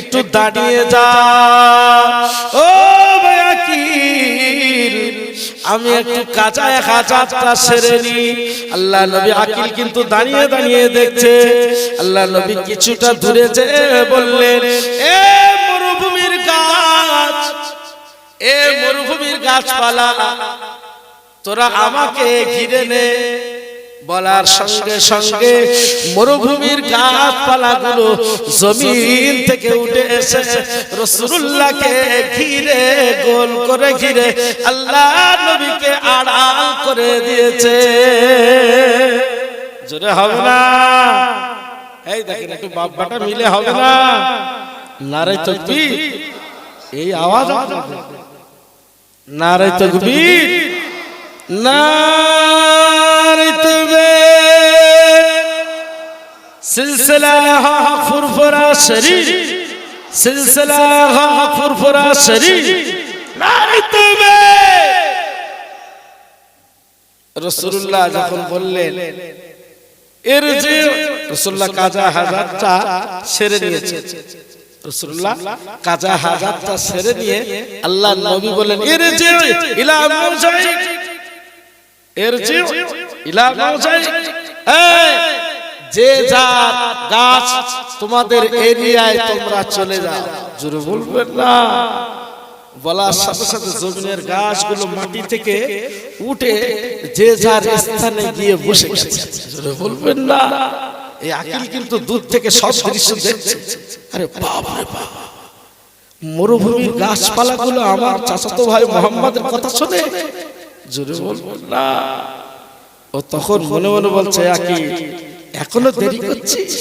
একটু দাঁড়িয়ে যা। ও ভাই আকিল আমি একটু কাঁচা হাজারটা সেরে নি। আল্লাহ নবী আকিল কিন্তু দাঁড়িয়ে দাঁড়িয়ে দেখছে। আল্লাহ নবী কিছুটা দূরে যেয়ে বললেন এ মরুভূমির গাছ, এ মরুভূমির গাছপালা তোরা আমাকে ঘিরে নে। বলার সঙ্গে সঙ্গে মরুভূমির গাছপালাগুলো জমিন থেকে উঠে এসে রাসূলুল্লাহকে ঘিরে গোল করে ঘিরে আল্লাহ নবীকে আড়াল করে দিয়েছে। জোরে হবে না? এই দেখেন একটু বাপ্পাটা মিলে হবে না? নারে তাকবীর, এই আওয়াজ নারে তাকবীর, নারে তাকবীর। সিলসিলা হক ফুরফুরা শরীর, সিলসিলা হক ফুরফুরা শরীর, নারে তাকবীর। রাসূলুল্লাহ যখন বললেন এর যে রাসূলুল্লাহ কাজা হাজারটা সেরে নিয়েছে, রাসূলুল্লাহ কাজা হাজারটা সেরে নিয়ে আল্লাহ নবী বলেন এর যে ইলা মুজাই, এর যে ইলা মুজাই, যে জাত গাছ তোমাদের এরিয়ায় তোমরা চলে যাও। জোরে বলবেন না? বলার সাথে সাথে জমিনের গাছগুলো মাটি থেকে উঠে যে যার স্থানে গিয়ে বসে গেছে। জোরে বলবেন না? এই আকিল কিন্তু দূর থেকে সব দৃশ্য দেখছে। আরে বাবা রে বাবা, মরুভূমির গাছপালাগুলো আমার চাচাতো ভাই মুহাম্মাদের কথা শুনে। জোরে বলবেন না? ও তখন মনে মনে বলছে আকিল এখনো দেরি করছিস,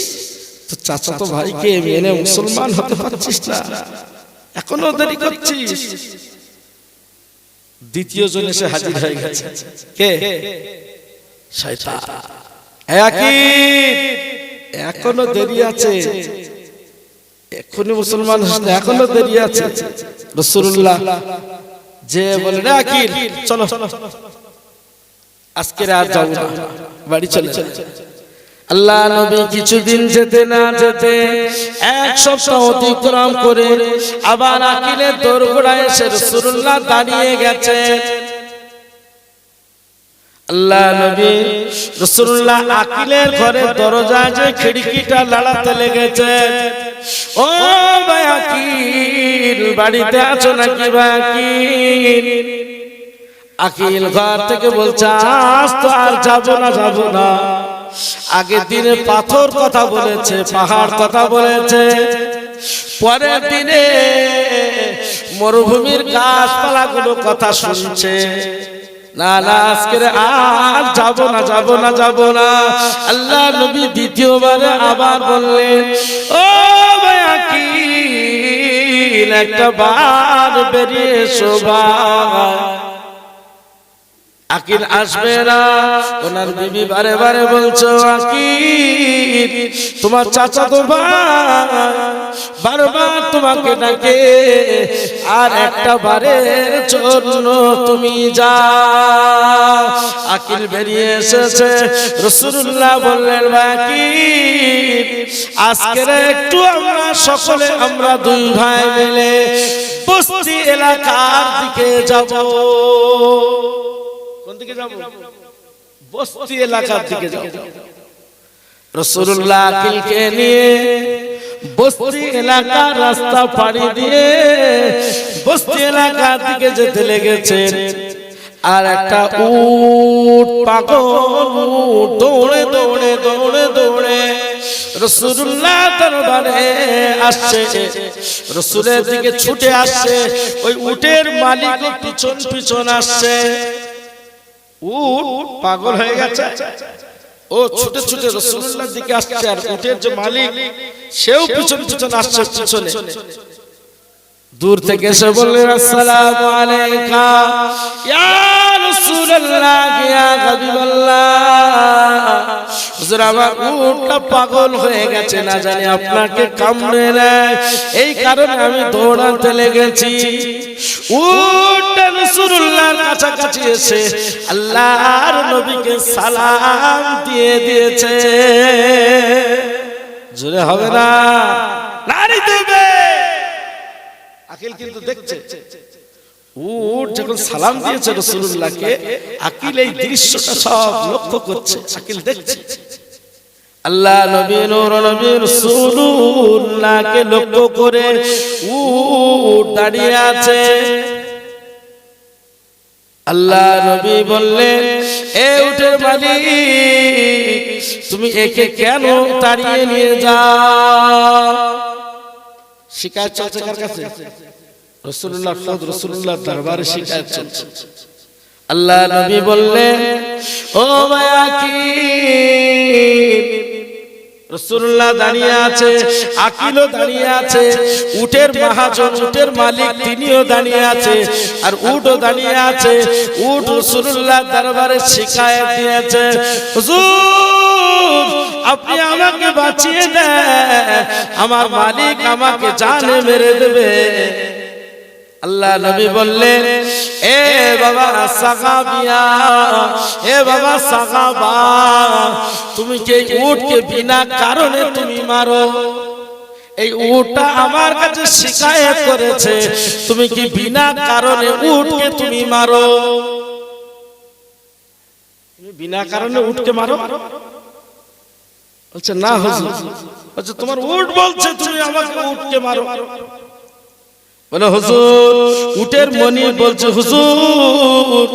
তো চাচাতো ভাইকে মেনে মুসলমান হতে পারছিস না, এখনো দেরি করছিস। দ্বিতীয় জন এসে হাজির হয়ে গেছে। কে? শয়তান। এখনো দেরি আছে, এখনো মুসলমান হচ্ছে, এখনো দেরি আছে। রাসূলুল্লাহ যে বলে না আকিল চলো আজকে আর যাও না, বাড়ি চলে যাও। আল্লাহ নবী কিছুদিন যেতে না যেতে এক সপ্তাহ অতিক্রম করে আবার আকিলের দরগোড়ায় এসে রাসূলুল্লাহ দাঁড়িয়ে গেছে। আল্লাহ নবী রাসূলুল্লাহ আকিলের ঘরের দরজায় যে খিড়কিটা লাড়াতে লেগেছে। ও ভাই আকিল বাড়িতে আছো নাকি ভাই আকিল? আকিল ঘর থেকে বলছে আজ তো আর যাবো না, যাবো না। আগের দিনে পাথর কথা বলেছে, পাহাড় কথা বলেছে, পরের দিনে মরুভূমির গাছপালাগুলো কথা শুনছে। না না আজকে আর যাবো না, যাবো না, যাবো না। আল্লাহ নবী দ্বিতীয়বারে আবার বললেন ও ভাই আকিল একটা বার বেরিয়ে এসো ভাই। আকিল আসবে না। ওনার বিবি বারে বারে বলছো আকিল তোমার চাচাতো ভাই বারবার তোমাকে ডাকে, আর একটা বারের জন্য তুমি যাও। আকিল বেরিয়ে এসেছে। রাসূলুল্লাহ বললেন আকিল আজকের একটু আমরা সকলে আমরা দুই ভাই মিলে বস্তি এলাকার দিকে যাব। কোন দিকে যাব? বস্তি এলাকার দিকে যাব। রাসূলুল্লাহ আকিলকে নিয়ে বস্তি এলাকার রাস্তা পাড়ি দিয়ে বস্তি এলাকা থেকে যেতে লেগেছেন। আর একটা উট পাগল উট দৌড়ে দৌড়ে দৌড়ে দৌড়ে রাসূলুল্লাহ দরবারে আসছে, রাসূলের দিকে ছুটে আসছে। ওই উটের মালিক পিছন পিছন আসছে। উট পাগল হয়ে গেছে, ও ছুটে ছুটে রাসূলুল্লাহর দিকে আসছে, আর উটের যে মালিক সেও পিছন পিছন আসছে পিছনে। দূর থেকে এসে বললেন আসসালামু আলাইকা ইয়া রাসূলুল্লাহ ইয়া হাবিবাল্লাহ, হুজুর আমার উটটা পাগল হয়ে গেছে, না জানি আপনাকে কামড়ে নেয়, এই কারণে আমি দৌড়াতে লেগেছি। উটটা রাসূলুল্লাহর কাছাকাছি এসে আল্লাহর নবীকে সালাম দিয়ে দিয়েছে। জোরে হবে না, নারী দেবে আকিল কিন্তু দেখছে। উট যখন সালাম দিয়েছে রাসূলুল্লাহকে, আকিল এই দৃশ্যটা সব লক্ষ্য করছে, আকিল দেখছে। আল্লাহ নবী নূর নবী রাসূলুল্লাহকে লক্ষ্য করে উট দাঁড়িয়ে আছে। আল্লাহ নবী বললেন, এ উটের মালিক, তুমি একে কেন তাড়িয়ে নিয়ে যাও? শিকায়ত চলছে কার কাছে? রাসূলুল্লাহ রাসূলুল্লাহ দরবারে শিকায়ত চলছে। আল্লাহ নবী বললেন, ও মায়া কি, রাসূলুল্লাহ দাঁড়িয়ে আছে, আকিলও দাঁড়িয়ে আছে, উটের মহাজন উটের মালিক তিনিও দাঁড়িয়ে আছে, আর উটও দাঁড়িয়ে আছে। উট রাসূলুল্লাহ দরবারে শিকায়ত দিয়েছে, হুজুর আপনি আমাকে বাঁচিয়ে দেন, আমার মালিক আমাকে জানে মেরে দেবে। আল্লাহ নবী বললেন, এ বাবা সাহাবিয়া, এ বাবা সাহাবা, তুমি কি উটকে বিনা কারণে তুমি মারো? এই উটটা আমার কাছে শিকায়ত করেছে, তুমি কি বিনা কারণে উটকে তুমি মারো? তুমি বিনা কারণে উটকে মারো? বলছে না হুজুর। বলছে তোমার উট বলছে তুমি আমাকে উটকে মারো। বলে হুজুর, উটের মনি বলছে হুজুর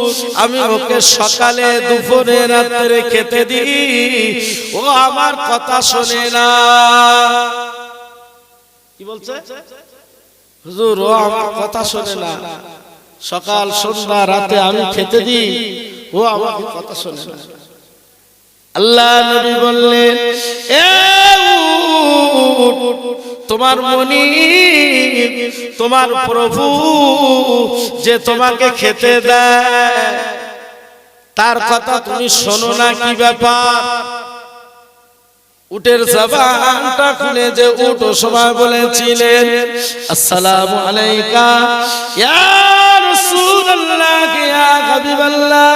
আমি ওকে সকালে দুপুরে রাতে খেতে দিই, ও আমার কথা শোনে না। কি বলছে? হুজুর ও আমার কথা শোনে না, সকাল সন্ধ্যা রাতে আমি খেতে দিই, ও আমার কথা শোনে না। আল্লাহ নবী বললেন, এ উট, তোমার মনি, তোমার প্রভু যে তোমাকে খেতে দেয় তার কথা তুমি শোনো না, কি ব্যাপার? উটের জবানটা খুলে যে উট সময় বলেছিলেন, আসসালামু আলাইকা ইয়া রাসূলুল্লাহ ইয়া হাবিবাল্লাহ,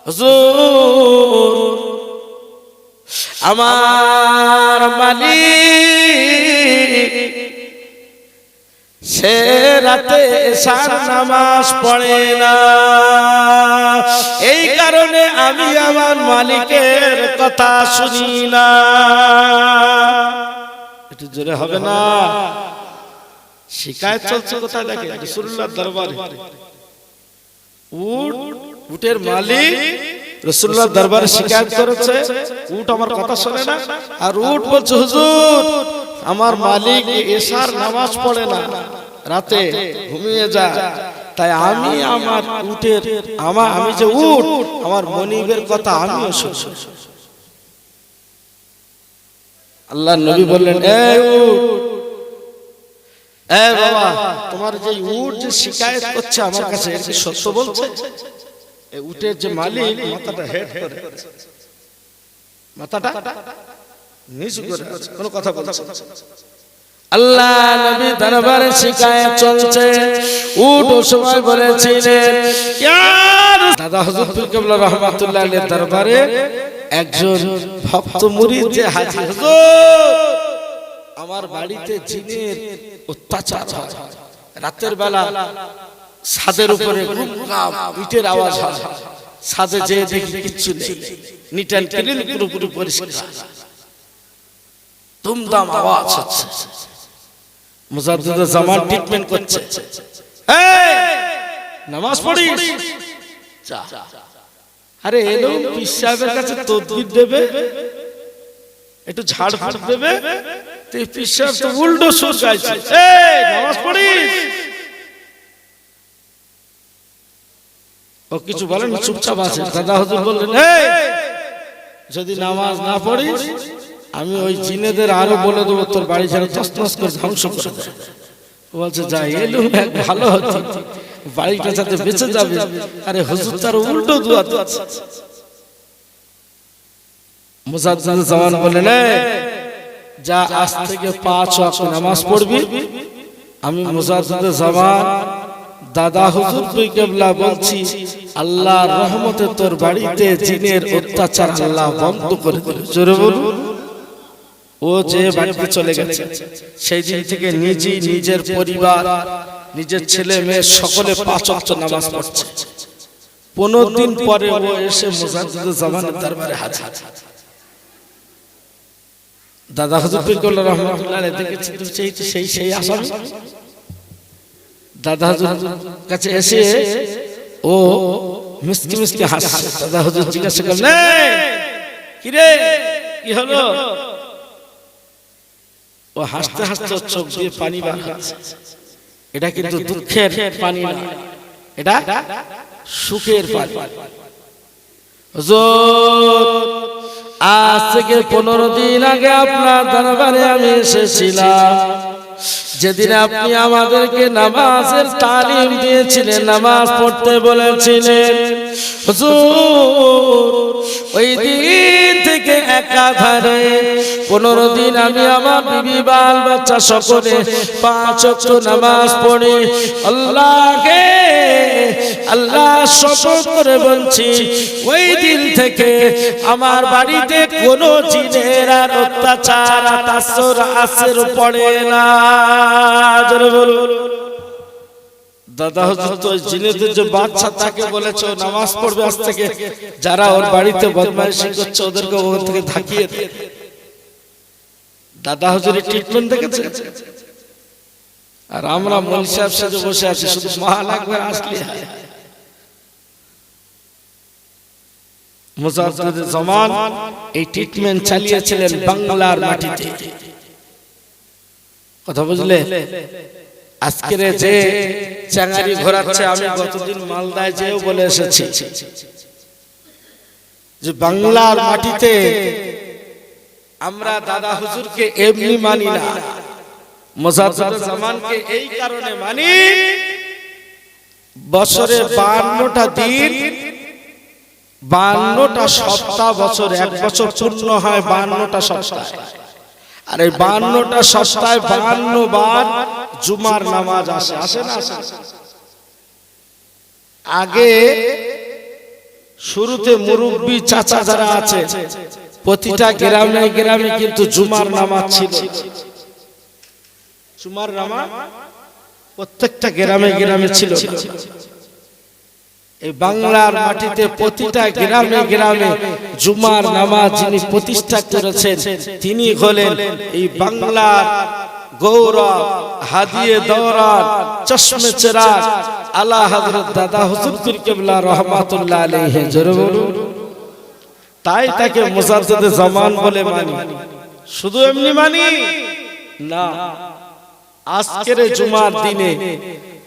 হুজুর আমার মালিক সে রাতে এশার নামাজ পড়ে না, এই কারণে আমি আমার মালিকের কথা শুনি না। একটু জোরে হবে না? শিকায়ত চলছে কোথায়? দেখে রাসূলুল্লাহর দরবারে। উটের মালিক রাসূলুল্লাহর দরবারে শিকায়ত করেছে, উট আমার কথা শোনে না। আর উট বলছে হুজুর আমার মালিক এশার নামাজ পড়ে না, রাতে ঘুমিয়ে যায়, তাই আমি আমার উটের আমি যে উট আমার মনিবের কথা আমিও শুনি। আল্লাহর নবী বললেন, এ উট, এ বাবা, তোমার যে উট যে শিকায়ত করছে আমার কাছে, এর কি সত্য বলছে? এই উটের যে মালিক মাথাটা হেড করে, মাথাটা নিচু করে কোনো কথা বলছে। আল্লাহ নবী দরবারে শিকায়ত চলছে। উট সময় বলেছিলেন, দাদা হুজুর পীর কেবলা রাহমাতুল্লাহ আলাইহির দরবারে একজন ভক্ত মুরিদ যে হাজির, হুজুর আমার বাড়িতে জিনের অত্যাচার হয়, রাতের বেলা ছাদের উপরে ইটের আওয়াজ হয়, ছাদে যেয়ে দেখি কিচ্ছু নেই, নিট অ্যান্ড ক্লিন পুরোপুরি পরিষ্কার, দুমদাম আওয়াজ হচ্ছে। মুজাদ্দিদুল জামান ট্রিটমেন্ট করছে, এই নামাজ পড়িস যা। আরে এলো পীর সাহেবের কাছে তদবির দেবে, একটু ঝাড় ফুঁক দেবে, তো পীর সাহেব তো উল্টো সুর গাইছে, এই নামাজ পড়িস। ও কিছু বলেন না, চুপচাপ আছে। দাদা হুজুর বললেন, এই যদি নামাজ না পড়িস আমি ওই জিনেদের আরো বলে দেবো তোর বাড়ি যেন তছনছ করে ধ্বংস করে দেয়। বলছে যা, এলো ভালো হতো, বাড়িটা যাতে বেঁচে যাবে। আরে হুজুর তার উল্টো দুয়া দিচ্ছে। মুজাদ্দিদুল জামান বললেন, যা আজ থেকে 5 ওয়াক্ত নামাজ পড়বি। আমি মুজাদ্দিদুল জামান দাদা হুজুর কিবলা বলছি, আল্লাহর রহমতে তোর বাড়িতে জিনের অত্যাচার আল্লাহ বন্ধ করে দিল। জোরে বলুন। ও যে বাড়িতে চলে গেছে সেই দিন থেকে নিজের পরিবার, নিজের ছেলে মেয়ে সকলে 5 ওয়াক্ত নামাজ পড়ছে। 15 দিন পরে ও এসে মুজাদ্দিদুল জামানের দরবারে হাজির। দাদা হুজুর কিবলা রহমাতুল্লাহ আলাইহি দেখেছি তুমি সেই আসামি। দাদা হুজুর কাছে এসে ও মিষ্টি মিষ্টি হাসছে। দাদা হুজুর জিজ্ঞাসা করলেন, কি রে কি হলো? ও হাসতে হাসতে চোখ দিয়ে পানি বার হচ্ছে। এটা কিন্তু দুঃখের পানি না, এটা সুখের পানি। হুজুর আজ থেকে 15 দিন আগে আপনার দরবারে আমি এসেছিলাম, যেদিন আপনি আমাদেরকে নামাজের তালিম দিয়েছিলেন, নামাজ পড়তে বলেছিলেন। হুজুর ওই দিন থেকে একাধারে 15 দিন আমি আমার বিবি বাল বাচ্চা সকলে 5 ওয়াক্ত নামাজ পড়ি। আল্লাহকে আল্লাহ শপথ করে বলছি, ওই দিন থেকে আমার বাড়িতে কোনো জিনের আর অত্যাচার তাসর আসর পড়ে না। জোরে বলুন। দাদা হুজুর তো জিনেদের যে বাচ্চা তাকে বলেছে নামাজ পড়বে আজ থেকে, যারা ওর বাড়িতে বদমাইশি করছে ওদেরকে ওখান থেকে ধাকিয়ে দেয়। দাদা হুজুরের ট্রিটমেন্ট দেখেছে। আর আমরা মৌলভী সাহেব সাথে বসে আছি, শুধু মাল একবার আসলে হয়। মুজাদ্দিদুল জামান এই ট্রিটমেন্ট চালিয়েছিলেন বাংলার মাটিতে। কথা বুঝলে? আজকের যে চাঙ্গারি ঘোরাচ্ছে, আমি গতদিন মালদায় যেও বলে এসেছি যে বাংলার মাটিতে আমরা দাদা হুজুরকে এমনি মানি না, মুজাদ্দিদুল জামানকে এই কারণে মানি, বছরে 52টা দিন 52টা সপ্তাহ, বছর 1 বছর পূর্ণ হয় 52টা সপ্তাহ। আর এই 52টা সপ্তাহে 52 বার জুমার নামাজ আসে, আসে না? আগে শুরুতে মুরব্বি চাচা যারা আছে প্রতিটা গ্রামে গ্রামে কিন্তু জুমার নামাজ ছিল। জুমার নামাজ প্রত্যেকটা গ্রামে গ্রামে ছিল। এই বাংলার মাটিতে প্রতিটা গ্রামে গ্রামে জুমার নামাজ যিনি প্রতিষ্ঠা করেছেন তিনি হলেন এই বাংলার গৌরব, হাদিয়ে দৌরান, চশমে চেরাগ আলা হযরত দাদা হুজুর পীর কিবলা রহমাতুল্লাহ আলাইহি। জোরে বলুন। তাই তাকে মুজাদ্দিদুল জামান বলে মানি, শুধু এমনি মানি না। আজকের জুমার দিনে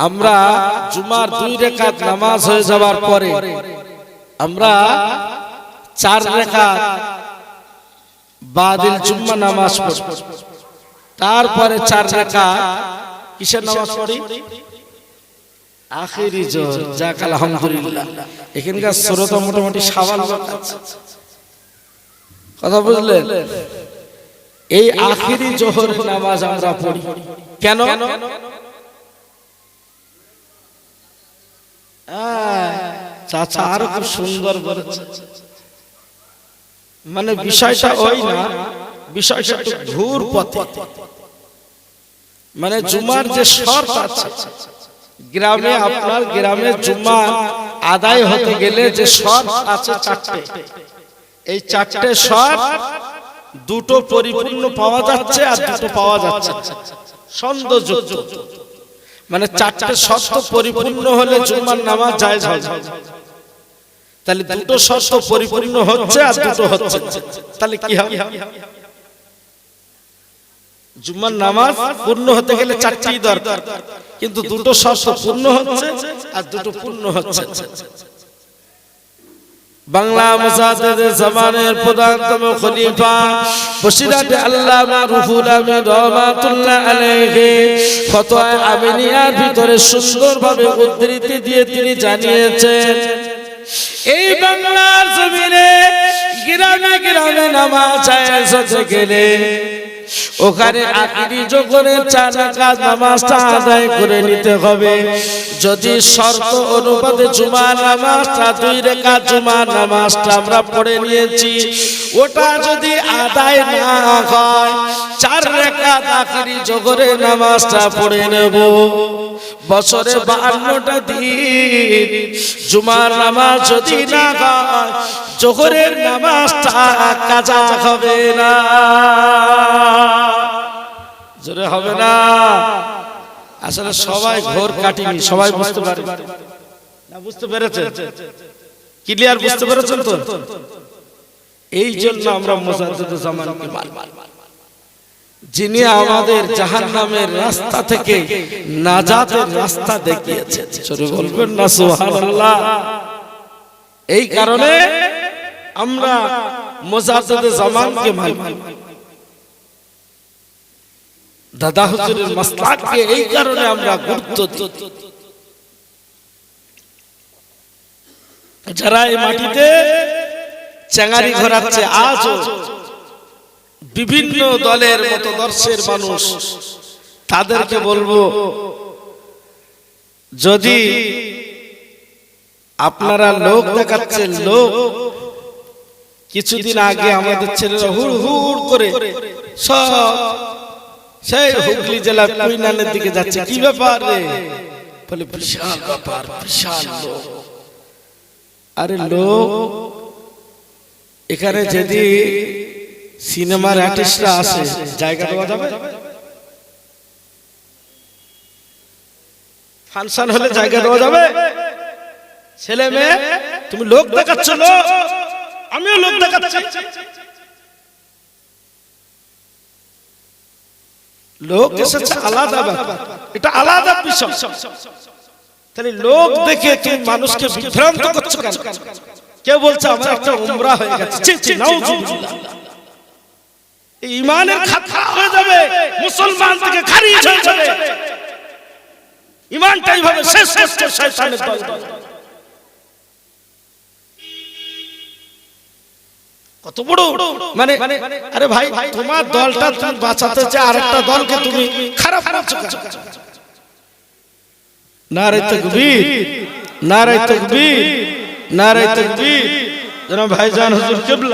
আমরা জুমার 2 রাকাত নামাজ হয়ে যাওয়ার পরে আমরা 4 রাকাত বাদিল জুম্মা নামাজ পড়ি, তারপরে 4 রাকাত কিসের নামাজ পড়ি? আখিরি জোহর। যাক আলহামদুলিল্লাহ। এখানকার শ্রোতা মোটামুটি সাবান আছে, কথা বুঝলেন? এই আখিরি জোহরের নামাজ আমরা পড়ি কেন? চাচা আরো খুব সুন্দর বলেছে। মানে বিষয়টা ওই না, বিষয়টা একটু ঘুর পথে। মানে জুমার যে শর্ত আছে, গ্রামে আপনার গ্রামে জুমা আদায় হতে গেলে যে শর্ত আছে 4টে, এই 4টে শর্ত 2টো পরিপূর্ণ পাওয়া যাচ্ছে আর 2টো পাওয়া যাচ্ছে। সন্দেহযুক্ত, মানে চারটে শর্ত পরিপূর্ণ হলে জুম্মার নামাজ জায়েজ হবে। তাহলে দুটো শর্ত পরিপূর্ণ হচ্ছে আর দুটো হচ্ছে, তাহলে কি হবে? জুম্মার নামাজ পূর্ণ হতে গেলে চারটিই দরকার, কিন্তু দুটো শর্ত পূর্ণ হচ্ছে আর দুটো পূর্ণ হচ্ছে। বাংলা মুজাদ্দিদে জামানের প্রধানতম খলিফা বসিরহাট আল্লামা রুহুল আমিন রাহমাতুল্লাহ আলাইহি ফতোয়া আমিনিয়ার ভিতরে সুন্দরভাবে উদ্ধৃতি দিয়ে তিনি জানিয়েছেন, এই বাংলার জমিনে গ্রামে গ্রামে নামাজ জায়েজ হতে গেলে ওখানে আকিরি যোগরে 4 রাকাত নামাজটা আদায় করে নিতে হবে। যদি শর্ত অনুপাতে জুমার নামাজটা 2 রাকাত জুমার নামাজটা আমরা পড়ে নিয়েছি, ওটা যদি আদায় না হয় 4 রাকাত আকিরি যোগরে নামাজটা পড়ে নেব। বছরে 52টা দিন জুমার নামাজ যদি না হয় জোহরের নামাজটা কাজা হবে না, জোরে হবে না। আসলে সবাই ঘোর কাটিনি, সবাই বুঝতে পারে না, বুঝতে পেরেছেন? ক্লিয়ার বুঝতে পেরেছেন তো? এই জন্য আমরা মুজাদ্দিদুল জামানকে মানি, যিনি আমাদের জাহান্নামের রাস্তা থেকে নাজাতের রাস্তা দেখিয়েছেন। জোরে বলবেন না সুবহানাল্লাহ। এই কারণে আমরা মুজাদ্দিদুল জামানকে মানি, দাদা হুজুরের মাসলাককে এই কারণে আমরা গুরুত্ব দিই। যারা এই মাটিতে চেঙ্গারি ঘোরাচ্ছে, আজও বিভিন্ন দলের মতদর্শের মানুষ, তাদেরকে বলবো, যদি আপনারা লোক দেখাচ্ছেন, লোক কিছুদিন আগে আমাদের ছেলেরা হুড় হুড় করে সব সেই হুগলি জেলার কুইনানের দিকে যাচ্ছে, কি ব্যাপার রে? বলে বিশাল ব্যাপার, বিশাল লোক। আরে লোক, এখানে যদি সিনেমার আর্টিস্টরা আসে জায়গা দেওয়া যাবে? ফাংশন হলে জায়গা দেওয়া যাবে? ছেলে মেয়ে তুমি লোক দেখাচ্ছ, লোক, আমিও লোক দেখাচ্ছি। লোক এসেছে আলাদা ব্যাপার, এটা আলাদা বিষয়। তাহলে লোক দেখে তুমি মানুষকে বিভ্রান্ত করছো কেন? কেউ বলছে আমার একটা উমরা হয়ে গেছে, ছি ছি, নাউজুবিল্লাহ। ঈমানের খাতা হয়ে যাবে, মুসলমান থেকে খারিজ হয়ে যাবে। ঈমানটাই ভাবে শেষ করছে শয়তানের দল। কত বড় মানে, আরে ভাই, তোমার দলটা তুমি বাঁচাতে চাও, আরেকটা দলকে তুমি খারাপ করছো। নারে তাকবীর, নারে তাকবীর, নারে তাকবীর। জনাব ভাইজান হুজুর কিবলা।